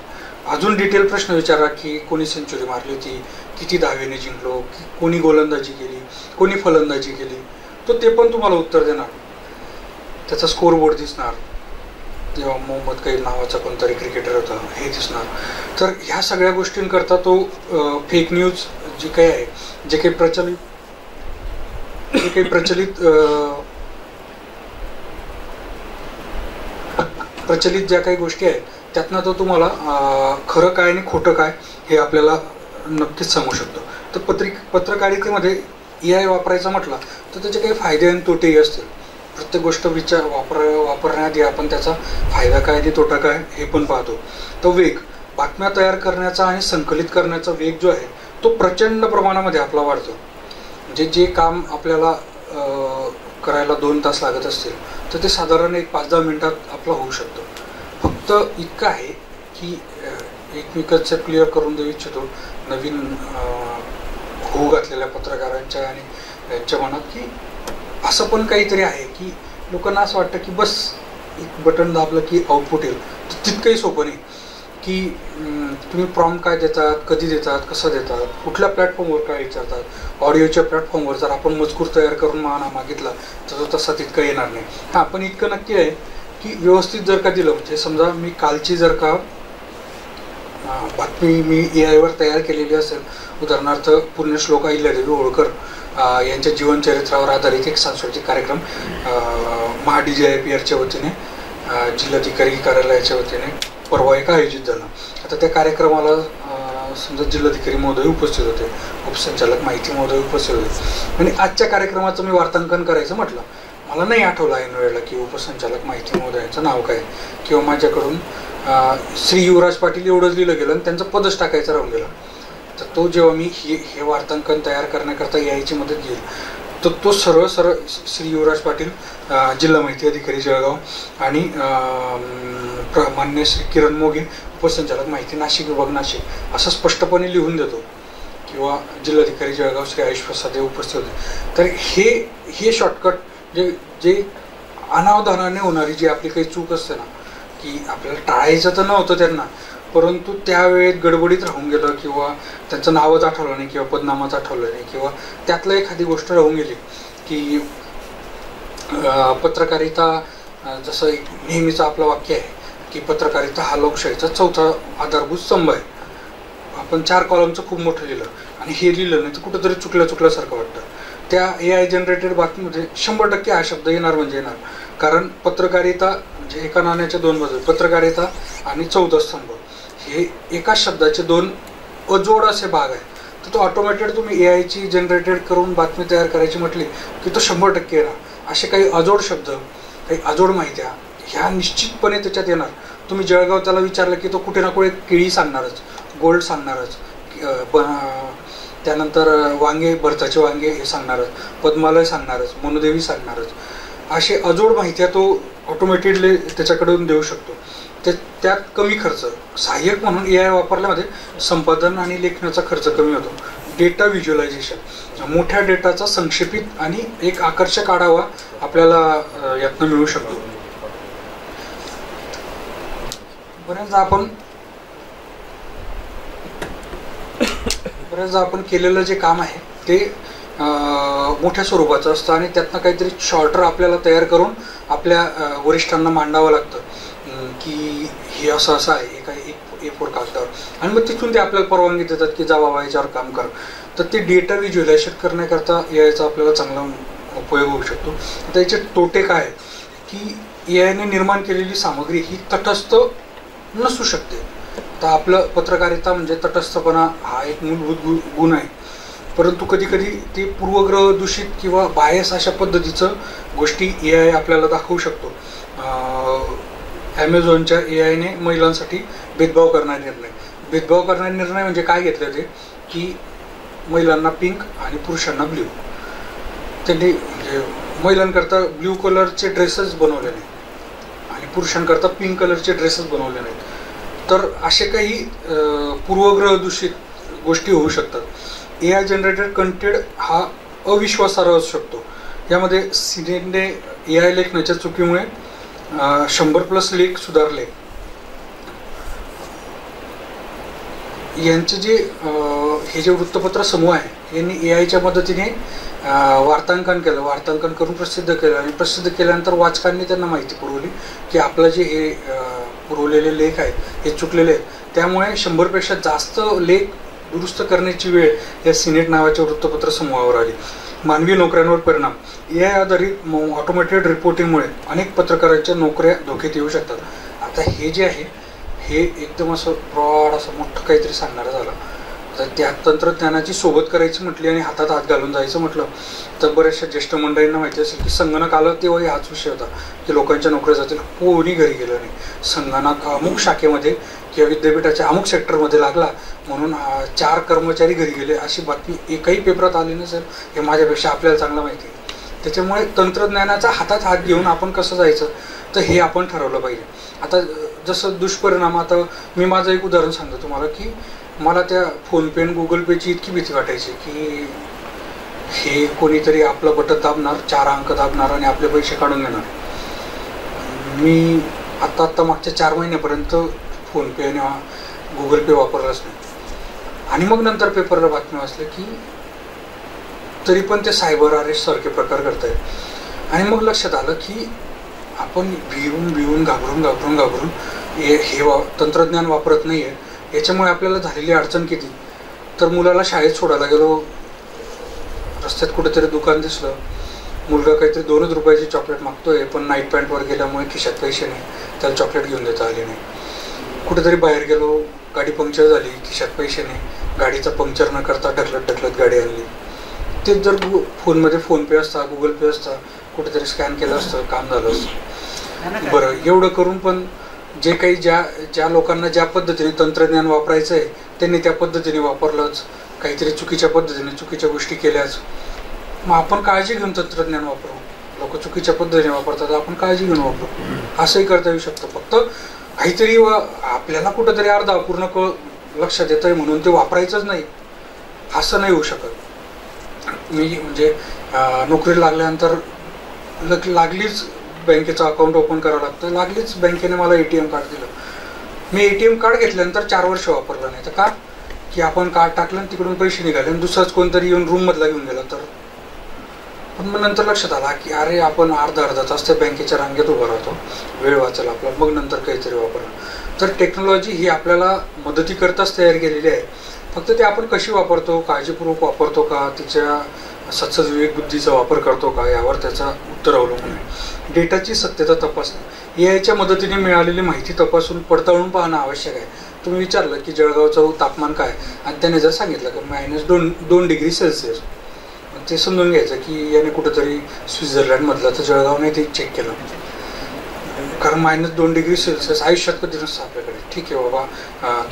अजून डिटेल प्रश्न विचारा की कोणी सेंचुरी मारली होती, किती धावेने जिंकलो, कोणी गोलंदाजी केली, कोणी फलंदाजी केली, तो ते पण तुम्हाला उत्तर देणार. त्याचा स्कोरबोर्ड दिसणार, तेव्हा मोहम्मद कैफ नावाचा कोणतरी क्रिकेटर होता हे दिसणार. तर ह्या सगळ्या गोष्टींकरता तो फेक न्यूज जे काही आहे, जे काही प्रचलित ज्या काही गोष्टी आहेत त्यातनं तो तुम्हाला खरं काय आणि खोटं काय हे आपल्याला नक्कीच सांगू शकतो. तर पत्रकारितेमध्ये AI वापरायचा म्हटला तर त्याचे काही फायदे आणि तोटेही असतील. प्रत्येक गोष्ट वापरण्याआधी आपण त्याचा फायदा काय आणि तोटा काय हे पण पाहतो. तो वेग, बातम्या तयार करण्याचा आणि संकलित करण्याचा वेग जो आहे तो प्रचंड प्रमाणामध्ये आपला वाढतो. म्हणजे जे काम आपल्याला करायला 2 तास लागत असतील तर ते साधारण 5-10 मिनिटात आपलं होऊ शकतं. फक्त इतकं आहे की एक मी कन्सेप्ट क्लिअर करून देऊ इच्छितो. नवीन होऊ घातलेल्या पत्रकारांच्या आणि यांच्या मनात की असं पण काहीतरी आहे की लोकांना असं वाटतं की बस एक बटन दाबलं की आउटपुट येईल. तितकंही सोपं नाही की तुम्ही प्रॉम्प्ट काय देतात, कधी देतात, कसं देतात, कुठल्या प्लॅटफॉर्मवर काय विचारतात. ऑडिओच्या प्लॅटफॉर्मवर जर आपण मजकूर तयार करून मागितला तर तो तसा तितका येणार नाही. हां, पण इतकं नक्की आहे की व्यवस्थित जर का दिलं, म्हणजे समजा मी कालची जर का बातमी मी AI वर तयार केलेली असेल, उदाहरणार्थ पुण्यश्लोक अहिल्यादेवी होळकर यांच्या जीवनचरित्रावर आधारित एक सांस्कृतिक कार्यक्रम DJIPRच्या वतीने जिल्हाधिकारी कार्यालयाच्या वतीने परवा एक आयोजित झाला. आता त्या कार्यक्रमाला समजा जिल्हाधिकारी महोदय उपस्थित होते, उपसंचालक माहिती महोदय उपस्थित होते आणि आजच्या कार्यक्रमाचं मी वार्तांकन करायचं म्हटलं, मला नाही आठवलं ऐन वेळेला की उपसंचालक माहिती महोदयांचं नाव काय किंवा माझ्याकडून श्री युवराज पाटील एवढंच लिहिलं गेलं आणि त्यांचं पदच टाकायचं राहून गेलं. तर तो जेव्हा मी हे वार्तांकन तयार करण्याकरता यायची मदत घेईल तर तो सरळ श्री युवराज पाटील जिल्हा माहिती अधिकारी जळगाव आणि मान्य श्री किरण मोघे उपसंचालक माहिती नाशिक विभाग नाशिक असं स्पष्टपणे लिहून देतो किंवा जिल्हाधिकारी जळगाव श्री आयुष प्रसाद उपस्थित होते. तर हे शॉर्टकट जे अनावधानाने होणारी जी आपली काही चूक असते ना की आपल्याला टाळायचं तर नव्हतं त्यांना, परंतु त्यावेळेत गडबडीत राहून गेलं किंवा त्यांचं नावच आठवलं नाही किंवा पदनामच आठवलं नाही किंवा त्यातलं एखादी गोष्ट राहून गेली की पत्रकारिता जसं एक नेहमीचं आपलं वाक्य आहे की पत्रकारिता हा लोकशाहीचा चौथा आधारभूत स्तंभ आहे. आपण 4 कॉलमचं खूप मोठं लिहिलं आणि हे लिहिलं नाही तर कुठंतरी चुकल्यासारखं वाटतं. त्या AI जनरेटेड बातमीमध्ये 100% हा शब्द येणार म्हणजे येणार, कारण पत्रकारिता म्हणजे एका नाण्याच्या 2 बाजू, पत्रकारिता आणि चौथा स्तंभ हे एकाच शब्दाचे 2 अजोड असे भाग आहेत. तर तो ऑटोमॅटेड तुम्ही AI जनरेटेड करून बातमी तयार करायची म्हटली की तो 100% येणार. असे काही अजोड शब्द, काही अजोड माहित्या ह्या निश्चितपणे त्याच्यात येणार. तुम्ही जळगाव त्याला विचारलं की तो कुठे ना कुठे केळी सांगणारच, गोल्ड सांगणारच, त्यानंतर वांगे, भरताचे वांगे हे सांगणारच, पद्मालय सांगणारच, मनुदेवी सांगणारच. असे अजोड माहित्या तो ऑटोमॅटिकली त्याच्याकडून देऊ शकतो. त्यात कमी खर्च, सहाय्यक म्हणून AI वापरल्यामध्ये संपादन आणि लेखनाचा खर्च कमी होतो. डेटा व्हिज्युअलायझेशन, मोठ्या डेटाचा संक्षेपित आणि एक आकर्षक आढावा आपल्याला यातनं मिळू शकतो. बऱ्याचदा आपण केलेलं जे काम आहे ते मोठ्या स्वरूपाचं असतं आणि त्यातनं काहीतरी शॉर्टर आपल्याला तयार करून आपल्या वरिष्ठांना मांडावं लागतं की हे असं आहे, हे काही A4 कागदावर, आणि मग तिथून ते आपल्याला परवानगी देतात की जा बाबा याच्यावर काम कर. तर ते डेटा व्हिज्युअलायझेशन करण्याकरता AIचा आपल्याला चांगला उपयोग होऊ शकतो. आता याचे तोटे काय की AIने निर्माण केलेली सामग्री ही तटस्थ नसू शकते. तर आपलं पत्रकारिता म्हणजे तटस्थपणा हा एक मूलभूत गुण आहे, परंतु कधी कधी ते पूर्वग्रह दूषित किंवा बायस अशा पद्धतीचं गोष्टी AI आपल्याला दाखवू शकतो. ॲमेझॉनच्या AIने महिलांसाठी भेदभाव करणारे निर्णय म्हणजे काय घेतले ते की महिलांना पिंक आणि पुरुषांना ब्ल्यू, त्यांनी म्हणजे महिलांकरता ब्ल्यू कलरचे ड्रेसेस बनवले नाहीत आणि पुरुषांकरता पिंक कलरचे ड्रेसेस बनवले नाहीत. तर असे काही पूर्वग्रह दूषित गोष्टी होऊ शकतात. AI जनरेटेड कंटेंट हा अविश्वासार्ह असू शकतो. यामध्ये सिनेटने AI लेखनाच्या चुकीमुळे 100+ लेख सुधारले. यांचे हे जे वृत्तपत्र समूह आहे यांनी AIच्या मदतीने वार्तांकन करून प्रसिद्ध केलं आणि प्रसिद्ध केल्यानंतर वाचकांनी त्यांना माहिती पुरवली की आपलं जे हे पुरवलेले लेख आहेत हे चुकलेले आहेत. त्यामुळे 100पेक्षा जास्त लेख दुरुस्त करण्याची वेळ या सिनेट नावाच्या वृत्तपत्र समूहावर आली. मानवी नोकऱ्यांवर परिणाम, AI आधारित ऑटोमेटेड रिपोर्टिंगमुळे अनेक पत्रकारांच्या नोकऱ्या धोक्यात येऊ शकतात. आता हे जे आहे हे एकदम असं ब्रॉड असं मोठं काहीतरी सांगणारं झालं. तर त्या तंत्रज्ञानाची सोबत करायची म्हटली आणि हातात हात घालून जायचं म्हटलं तर बऱ्याचशा ज्येष्ठ मंडळींना माहिती असेल की संगणक आलं तेव्हाही हाच विषय होता की लोकांच्या नोकऱ्या जातील. कोणी घरी गेलं नाही. संगणक अमुक शाखेमध्ये किंवा विद्यापीठाच्या अमुक सेक्टरमध्ये लागला म्हणून 4 कर्मचारी घरी गेले अशी बातमी एकही पेपरात आली नसेल. हे माझ्यापेक्षा आपल्याला चांगलं माहिती आहे. त्याच्यामुळे तंत्रज्ञानाचा हातात हात घेऊन आपण कसं जायचं तर हे आपण ठरवलं पाहिजे. आता जसं दुष्परिणाम, आता मी माझं एक उदाहरण सांगतो तुम्हाला की मला त्या फोनपे आणि गुगल पेची इतकी भीती वाटायची की हे कोणीतरी आपलं बटन दाबणार, 4 अंक दाबणार आणि आपले पैसे काढून घेणार. मी आत्ता मागच्या 4 महिन्यापर्यंत फोनपे आणि गुगल पे वापरलाच नाही. आणि मग नंतर पेपरला बातमी वाचली की तरी पण ते सायबर अरेस्ट सारखे प्रकार करतायत. आणि मग लक्षात आलं की आपण भिवून घाबरून हे तंत्रज्ञान वापरत नाही आहे. याच्यामुळे आपल्याला झालेली अडचण किती, तर मुलाला शाळेत सोडायला गेलो, रस्त्यात कुठेतरी दुकान दिसलं, मुलगा काहीतरी 2 रुपयाची चॉकलेट मागतोय, पण नाईट पॅन्टवर गेल्यामुळे खिशात पैसे नाही, त्याला चॉकलेट घेऊन देता आले नाही. कुठेतरी बाहेर गेलो, गाडी पंक्चर झाली, खिशात पैसे नाही, गाडीचा पंक्चर न करता ढकलत गाडी आणली. तेच जर फोनमध्ये फोनपे असता, गुगल पे असता, कुठेतरी स्कॅन केलं असतं, काम झालं असतं. बरं, एवढं करून पण जे काही ज्या लोकांना ज्या पद्धतीने तंत्रज्ञान वापरायचं आहे त्यांनी त्या पद्धतीने वापरलंच, काहीतरी चुकीच्या पद्धतीने चुकीच्या गोष्टी केल्याच. मग आपण काळजी घेऊन तंत्रज्ञान वापरू. लोक चुकीच्या पद्धतीने वापरतात, आपण काळजी घेऊन वापरू, असंही करता येऊ शकतं. फक्त काहीतरी आपल्याला कुठंतरी अर्धा अपूर्ण लक्षात येतंय म्हणून ते वापरायचंच नाही असं नाही होऊ शकत. मी म्हणजे नोकरी लागल्यानंतर लागलीच बँकेचं अकाउंट ओपन करावं लागतं, लागलीच बँकेने मला ATM कार्ड दिलं. मी ATM कार्ड घेतल्यानंतर 4 वर्ष वापरलं नाही. तर का की आपण कार्ड टाकलं आणि तिकडून पैसे निघाले आणि दुसराच कोणतरी येऊन रूममधला घेऊन गेला तर. पण मग नंतर लक्षात आला की अरे आपण अर्धा तास त्या बँकेच्या रांगेत उभा राहतो, वेळ वाचला आपला, मग नंतर काहीतरी वापरलं. तर टेक्नॉलॉजी ही आपल्याला मदती करताच तयार केलेली आहे. फक्त ते आपण कशी वापरतो, काळजीपूर्वक वापरतो का, तिच्या सत्सद विवेक बुद्धीचा वापर करतो का, यावर त्याचा उत्तर अवलंबून आहे. डेटाची सत्यता तपासणे, AIच्या मदतीने मिळालेली माहिती तपासून पडताळून पाहणं आवश्यक आहे. तुम्ही विचारलं की जळगावचं तापमान काय आणि त्याने जर सांगितलं की -2 डिग्री सेल्सिअस, ते समजून घ्यायचं की याने कुठेतरी स्वित्झर्लंडमधलं, तर जळगावने ते चेक केलं. कारण -2 डिग्री सेल्सिअस आयुष्यात कधी नसतं आपल्याकडे. ठीक आहे बाबा,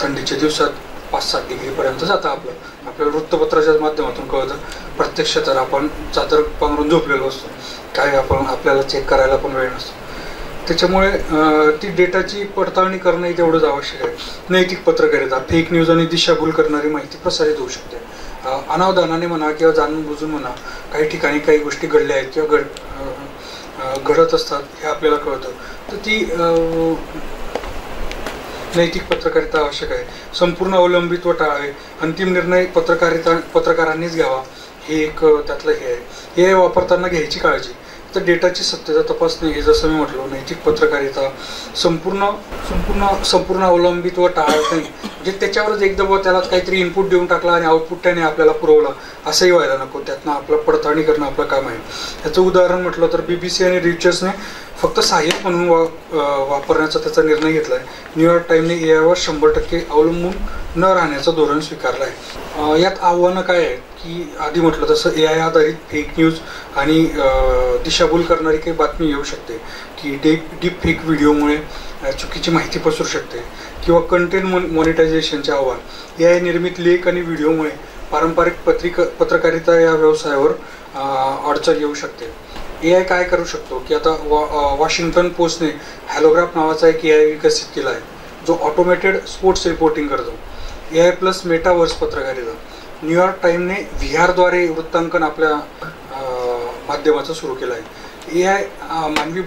थंडीच्या दिवसात 5-7 डिग्रीपर्यंत जातं आपल्याला वृत्तपत्राच्या माध्यमातून कळतं. प्रत्यक्ष तर आपण चादर पांघरून झोपलेलो असतो, काय आपल्याला चेक करायला पण वेळ नसतो. त्याच्यामुळे ती डेटाची पडताळणी करणंही तेवढंच आवश्यक आहे. नैतिक पत्रकारिता, फेक न्यूज आणि दिशाभूल करणारी माहिती प्रसारित होऊ शकते. अनावधानाने म्हणा किंवा जाणून बुजून म्हणा, काही ठिकाणी काही गोष्टी घडल्या आहेत किंवा घडत असतात हे आपल्याला कळतं. तर ती नैतिक पत्रकारिता आवश्यक आहे. संपूर्ण अवलंबित्व टाळावे, अंतिम निर्णय पत्रकारांनीच घ्यावा, हे एक त्यातलं हे आहे. हे वापरताना घ्यायची काळजी. तर डेटाची सत्यता तपासणे, हे जसं मी म्हटलं, नैतिक पत्रकारिता, संपूर्ण अवलंबित्व टाळणे, म्हणजे त्याच्यावरच एकदम त्याला काहीतरी इनपुट देऊन टाकला आणि आउटपुट त्याने आपल्याला पुरवला असंही व्हायला नको. त्यातनं आपलं पडताळणी करणं आपलं काम आहे. याचं उदाहरण म्हटलं तर BBC आणि रिचर्सने फक्त सहाय्यक म्हणून वापरण्याचा त्याचा निर्णय घेतला आहे. न्यूयॉर्क टाइमने AIवर 100% अवलंबून न राहण्याचं धोरण स्वीकारलं आहे. यात आव्हानं काय आहेत की आधी म्हटलं तसं AI आधारित फेक न्यूज आणि दिशाभूल करणारी काही बातमी येऊ शकते, की डीप फेक व्हिडिओमुळे चुकीची माहिती पसरू शकते, किंवा कंटेंट मॉनिटायझेशनचे आव्हान. AI निर्मित लेख आणि व्हिडिओमुळे पारंपरिक पत्रकारिता या व्यवसायावर अडचण येऊ शकते. AI काय करू शकतो की आता वॉशिंग्टन पोस्टने हॅलोग्राफ नावाचा एक AI विकसित केला आहे, जो ऑटोमेटेड स्पोर्ट्स रिपोर्टिंग करतो. AI प्लस मेटावर्स पत्रकारिता. न्यूयॉर्क टाइमने VRद्वारे वृत्तांकन आपल्या माध्यमाचं सुरू केलं आहे. AI मानवी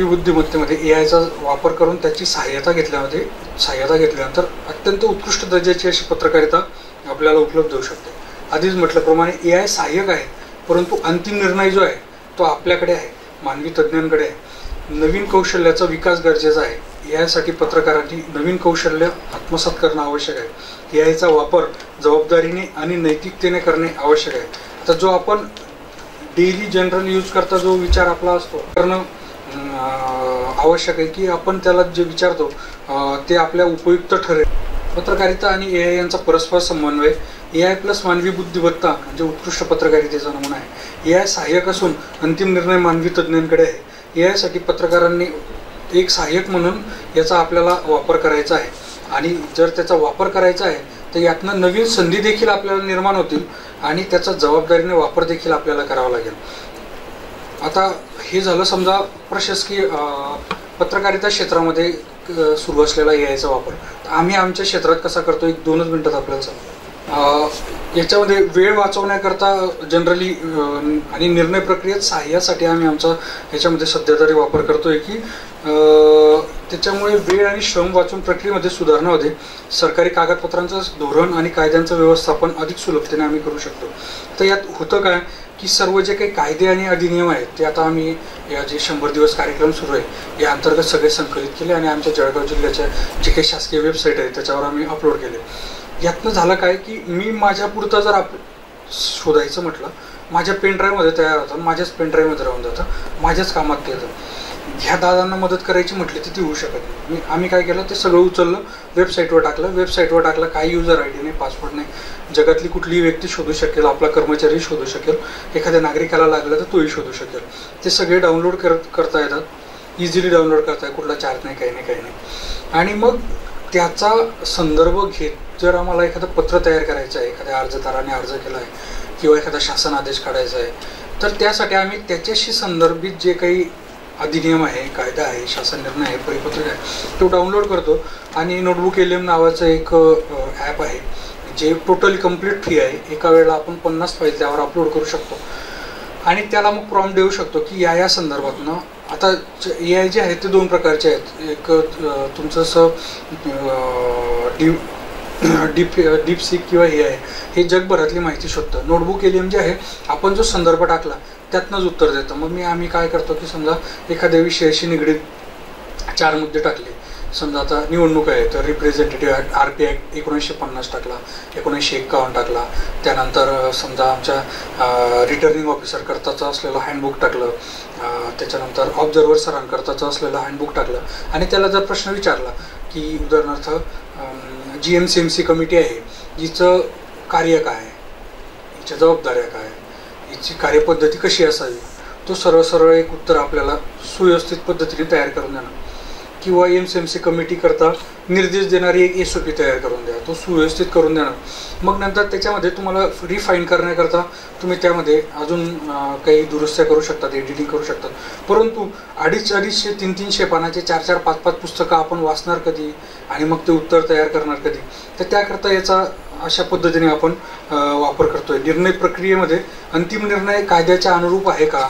बुद्धिमत्तेमध्ये AIचा वापर करून त्याची सहाय्यता घेतल्यानंतर अत्यंत उत्कृष्ट दर्जाची अशी पत्रकारिता आपल्याला उपलब्ध होऊ शकते. आधीच म्हटल्याप्रमाणे AI सहाय्यक आहे, परंतु अंतिम निर्णय जो आहे तो आपल्याकडे आहे, मानवी तज्ज्ञांकडे आहे. नवीन कौशल्याचा विकास गरजेचा आहे. यासाठी पत्रकारांनी नवीन कौशल्य आत्मसात करणं आवश्यक आहे. AIचा वापर जबाबदारीने आणि नैतिकतेने करणे आवश्यक आहे. तर जो आपण डेली जनरल यूज करता जो विचार आपला असतो करणं आवश्यक आहे, की आपण त्याला जे विचारतो ते आपल्या उपयुक्त ठरेल. पत्रकारिता आणि AI यांचा परस्पर समन्वय. AI प्लस मानवी बुद्धिमत्ता म्हणजे उत्कृष्ट पत्रकारितेचा नमुना आहे. AI सहाय्यक असून अंतिम निर्णय मानवी तज्ज्ञांकडे आहे. AI साठी पत्रकारांनी एक सहाय्यक म्हणून याचा आपल्याला वापर करायचा आहे, आणि जर त्याचा वापर करायचा आहे तर यातनं नवीन संधी देखील आपल्याला निर्माण होतील आणि त्याचा जबाबदारीने वापर देखील आपल्याला करावा लागेल. आता हे झालं समजा प्रशासकीय पत्रकारिता क्षेत्रामध्ये सुरू असलेला AI चा वापर आम्ही आमच्या क्षेत्रात कसा करतो, 1-2 मिनिटात आपल्याला सांगतो. याच्यामध्ये वेळ वाचवण्याकरता जनरली आणि निर्णय प्रक्रियेत सहाय्यासाठी आम्ही आमचा ह्याच्यामध्ये सध्या तरी वापर करतोय की त्याच्यामुळे वेळ आणि श्रम वाचून प्रक्रियेमध्ये सुधारणा होते. सरकारी कागदपत्रांचं धोरण आणि कायद्यांचं व्यवस्थापन अधिक सुलभतेने आम्ही करू शकतो. तर यात होतं काय की सर्व जे काही कायदे आणि अधिनियम आहेत ते आता आम्ही या जे 100 दिवस कार्यक्रम सुरू आहे या अंतर्गत सगळे संकलित केले आणि आमच्या जळगाव जिल्ह्याच्या जे काही शासकीय वेबसाईट आहे त्याच्यावर आम्ही अपलोड केले. यातनं झालं काय की मी माझ्या पुरतं जर शोधायचं म्हटलं, माझ्या पेनड्राईव्हमध्ये तयार होतं, माझ्याच पेनड्राईव्हमध्ये राहून जातं, माझ्याच कामात ते येतं. ह्या दादांना मदत करायची म्हटली तर ती होऊ शकत नाही. आम्ही काय केलं, ते सगळं उचललं, वेबसाईटवर टाकलं. काही युजर ID नाही, पासवर्ड नाही, जगातली कुठलीही व्यक्ती शोधू शकेल, आपला कर्मचारी शोधू शकेल, एखाद्या नागरिकाला लागलं तर तोही शोधू शकेल. ते सगळे डाउनलोड करता येतात, इझिली डाउनलोड करता येतात, कुठला चार्ज नाही, काही नाही. आणि मग त्याचा संदर्भ घेत जर आम्हाला एखादं पत्र तयार करायचं आहे, एखाद्या अर्जदाराने अर्ज केला आहे किंवा एखादा शासन आदेश काढायचा आहे, तर त्यासाठी आम्ही त्याच्याशी संदर्भित जे काही अधिनियम आहे, कायदा आहे, शासन निर्णय आहे, परिपत्रक आहे, तो डाउनलोड करतो. आणि नोटबुक LM नावाचं एक ॲप आहे जे टोटली कम्प्लीट फ्री आहे. एका वेळेला आपण 50 फाईल त्यावर अपलोड करू शकतो आणि त्याला मग प्रॉम्प्ट देऊ शकतो की या संदर्भातनं. आता AI जे आहेत ते 2 प्रकारचे आहेत. एक तुमचं असं डीपसीक किंवा AI हे जगभरातली माहिती शोधतं. नोटबुक LM जे आहे, आपण जो संदर्भ टाकला त्यातनंच उत्तर देतं. मग आम्ही काय करतो की समजा एखाद्या विषयाशी निगडीत 4 मुद्दे टाकले. समजा आता निवडणूक आहे तर रिप्रेझेंटेटिव्ह RP ॲक्ट 1950 टाकला, 1951 टाकला. त्यानंतर समजा आमच्या रिटर्निंग ऑफिसर करताचं असलेलं हँडबुक टाकलं. त्याच्यानंतर ऑब्झर्वर सरांकरताचं असलेलं हँडबुक टाकलं. आणि त्याला जर प्रश्न विचारला की उदाहरणार्थ GMCMC कमिटी आहे, हिचं कार्य काय, हिच्या जबाबदाऱ्या काय, हिची कार्यपद्धती कशी असावी, तो सरळ एक उत्तर आपल्याला सुव्यवस्थित पद्धतीने तयार करून देणार. किंवा MCMC कमिटी करता निर्देश देणारी एक SOP तयार करून द्या, तो सुव्यवस्थित करून देणार. मग नंतर त्याच्यामध्ये तुम्हाला रिफाईन करण्याकरता तुम्ही त्यामध्ये अजून काही दुरुस्त्या करू शकतात, एडिटिंग करू शकतात. परंतु 250-250, 300 पानाचे 4-4, 5-5 पुस्तकं आपण वाचणार कधी आणि मग ते उत्तर तयार करणार कधी. तर त्याकरता याचा अशा पद्धतीने आपण वापर करतोय. निर्णय प्रक्रियेमध्ये अंतिम निर्णय कायद्याच्या अनुरूप आहे का,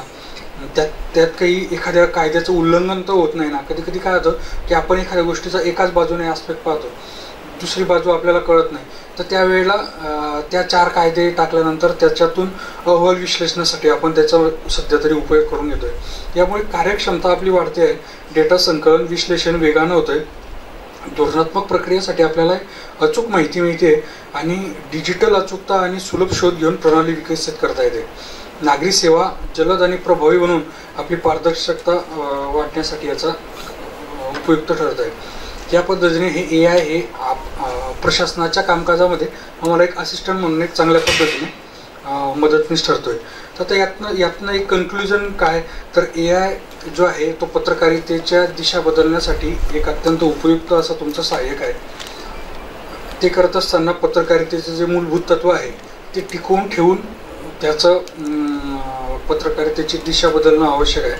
त्यात काही एखाद्या कायद्याचं उल्लंघन तर होत नाही ना. कधी काय होतं की आपण एखाद्या गोष्टीचा एकाच बाजूने आस्पेक्ट पाहतो, दुसरी बाजू आपल्याला कळत नाही. तर त्यावेळेला त्या 4 कायदे टाकल्यानंतर त्याच्यातून अहवाल विश्लेषणासाठी आपण त्याचा सध्या तरी उपयोग करून घेतोय. यामुळे कार्यक्षमता आपली वाढते आहे, डेटा संकलन विश्लेषण वेगानं होतंय, धोरणात्मक प्रक्रियेसाठी आपल्याला अचूक माहिती मिळते आणि डिजिटल अचूकता आणि सुलभ शोध घेऊन प्रणाली विकसित करता येते. नागरी सेवा जलद आणि प्रभावी बनवून आपली पारदर्शकता वाढण्यासाठी याचा उपयुक्त ठरत आहे. या पद्धतीने हे AI हे प्रशासनाच्या कामकाजामध्ये आम्हाला एक असिस्टंट म्हणून एक चांगल्या पद्धतीने मदतनीस ठरतोय. तर आता यातनं एक कन्क्लुजन काय, तर AI जो आहे तो पत्रकारितेच्या दिशा बदलण्यासाठी एक अत्यंत उपयुक्त असा तुमचं सहाय्यक आहे. ते करत असताना पत्रकारितेचे जे मूलभूत तत्व आहे ते टिकवून ठेवून त्याचं पत्रकारितेची दिशा बदलणं आवश्यक आहे.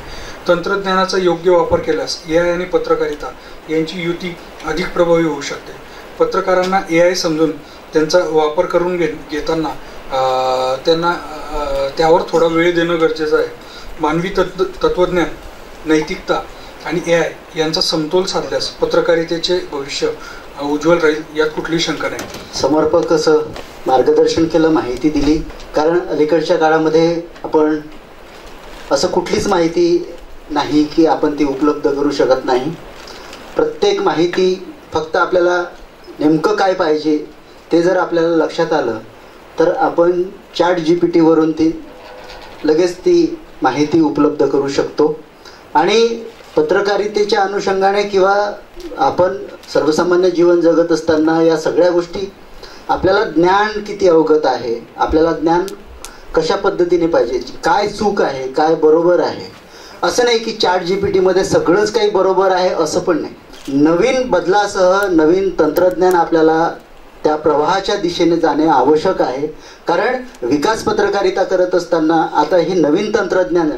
तंत्रज्ञानाचा योग्य वापर केल्यास AI आणि पत्रकारिता यांची युती अधिक प्रभावी होऊ शकते. पत्रकारांना AI समजून त्यांचा वापर करून घेताना त्यांना त्यावर थोडा वेळ देणं गरजेचं आहे. मानवी तत्वज्ञान, नैतिकता आणि AI यांचा समतोल साधल्यास पत्रकारितेचे भविष्य उज्ज्वल राहील, यात कुठलीही शंका नाही. समर्पक असं मार्गदर्शन केलं, माहिती दिली. कारण अलीकडच्या काळामध्ये आपण असं कुठलीच माहिती नाही की आपण ती उपलब्ध करू शकत नाही. प्रत्येक माहिती फक्त आपल्याला नेमकं काय पाहिजे ते जर आपल्याला लक्षात आलं तर आपण ChatGPT वरून लगेच ती माहिती उपलब्ध करू शकतो. आणि पत्रकारितेच्या अनुषंगाने किंवा आपण सर्वसामान्य जीवन जगत असताना या सगळ्या गोष्टी आपल्याला ज्ञान किती अवगत आहे, आपल्याला ज्ञान कशा पद्धतीने पाहिजे, काय चूक आहे, काय बरोबर आहे. असं नाही की ChatGPTमध्ये सगळंच काही बरोबर आहे असं पण नाही. नवीन बदलासह नवीन तंत्रज्ञान आपल्याला त्या प्रवाहाच्या दिशेने जाणे आवश्यक आहे. कारण विकास पत्रकारिता करत असताना आता ही नवीन तंत्रज्ञान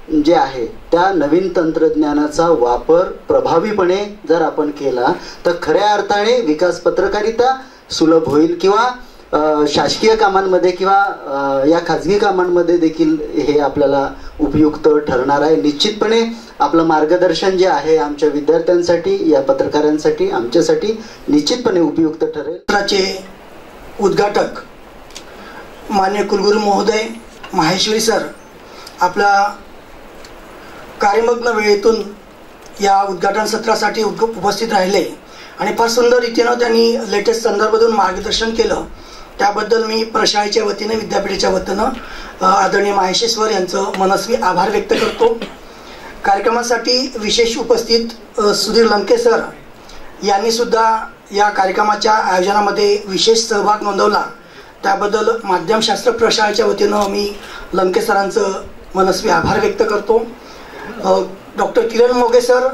जे आहे त्या नवीन तंत्रज्ञानाचा वापर प्रभावीपणे जर आपण केला तर खऱ्या अर्थाने विकास पत्रकारिता सुलभ होईल किंवा शासकीय कामांमध्ये किंवा या खाजगी कामांमध्ये देखील हे आपल्याला उपयुक्त ठरणार आहे. निश्चितपणे आपलं मार्गदर्शन जे आहे आमच्या विद्यार्थ्यांसाठी, या पत्रकारांसाठी, आमच्यासाठी निश्चितपणे उपयुक्त ठरेल. पत्राचे उद्घाटक मान्य कुलगुरू महोदय माहेश्वरी सर आपल्या कार्यमग्न वेळेतून या उद्घाटन सत्रासाठी उपस्थित राहिले आणि फार सुंदर रीतीनं त्यांनी लेटेस्ट संदर्भातून मार्गदर्शन केलं. त्याबद्दल मी प्रशाळेच्या वतीने, विद्यापीठाच्या वतीनं आदरणीय माहेश्वर यांचं मनस्वी आभार व्यक्त करतो. कार्यक्रमासाठी विशेष उपस्थित सुधीर लंके सर यांनी सुद्धा या कार्यक्रमाच्या आयोजनामध्ये विशेष सहभाग नोंदवला. त्याबद्दल माध्यमशास्त्र प्रशाळेच्या वतीनं मी लंके सरांचं मनस्वी आभार व्यक्त करतो. डॉक्टर किरण मोगे सर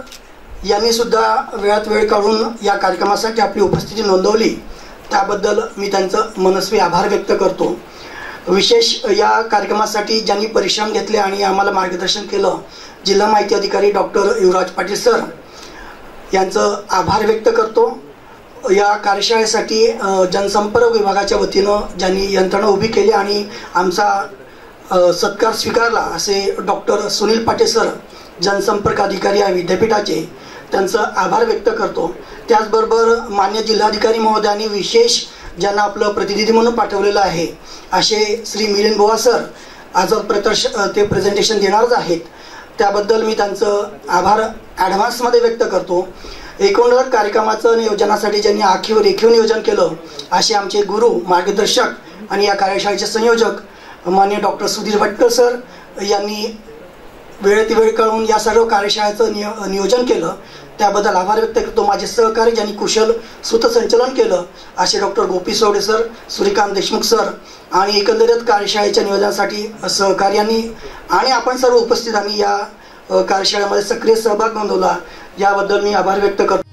यांनी सुद्धा वेळात वेळ काढून या कार्यक्रमासाठी आपली उपस्थिती नोंदवली. त्याबद्दल मी त्यांचं मनस्वी आभार व्यक्त करतो. विशेष या कार्यक्रमासाठी ज्यांनी परिश्रम घेतले आणि आम्हाला मार्गदर्शन केलं, जिल्हा माहिती अधिकारी डॉक्टर युवराज पाटील सर यांचं आभार व्यक्त करतो. या कार्यशाळेसाठी जनसंपर्क विभागाच्या वतीनं ज्यांनी यंत्रणा उभी केली आणि आमचा सत्कार स्वीकारला असे डॉक्टर सुनील पाटील सर, जनसंपर्क अधिकारी या विद्यापीठाचे, त्यांचं आभार व्यक्त करतो. त्याचबरोबर मान्य जिल्हाधिकारी महोदयांनी विशेष ज्यांना आपलं प्रतिनिधी म्हणून पाठवलेलं आहे असे श्री मिलिंद बुवा सर आज ते प्रेझेंटेशन देणारच आहेत. त्याबद्दल मी त्यांचं आभार ॲडव्हान्समध्ये व्यक्त करतो. एकूणच कार्यक्रमाचं नियोजनासाठी ज्यांनी रेखीव नियोजन केलं असे आमचे गुरु, मार्गदर्शक आणि या कार्यशाळेचे संयोजक मान्य डॉक्टर सुधीर भटकर सर यांनी वेळेत वेळ काढून या सर्व कार्यशाळेचं नियोजन केलं. त्याबद्दल आभार व्यक्त करतो. माझे सहकारी ज्यांनी कुशल सूतसंचलन केलं असे डॉक्टर गोपी सोवडे सर, सूर्यकांत देशमुख सर आणि एकंदरीत कार्यशाळेच्या नियोजनासाठी सहकार्यांनी आणि आपण सर्व उपस्थितांनी या कार्यशाळेमध्ये सक्रिय सहभाग नोंदवला, याबद्दल मी आभार व्यक्त करतो.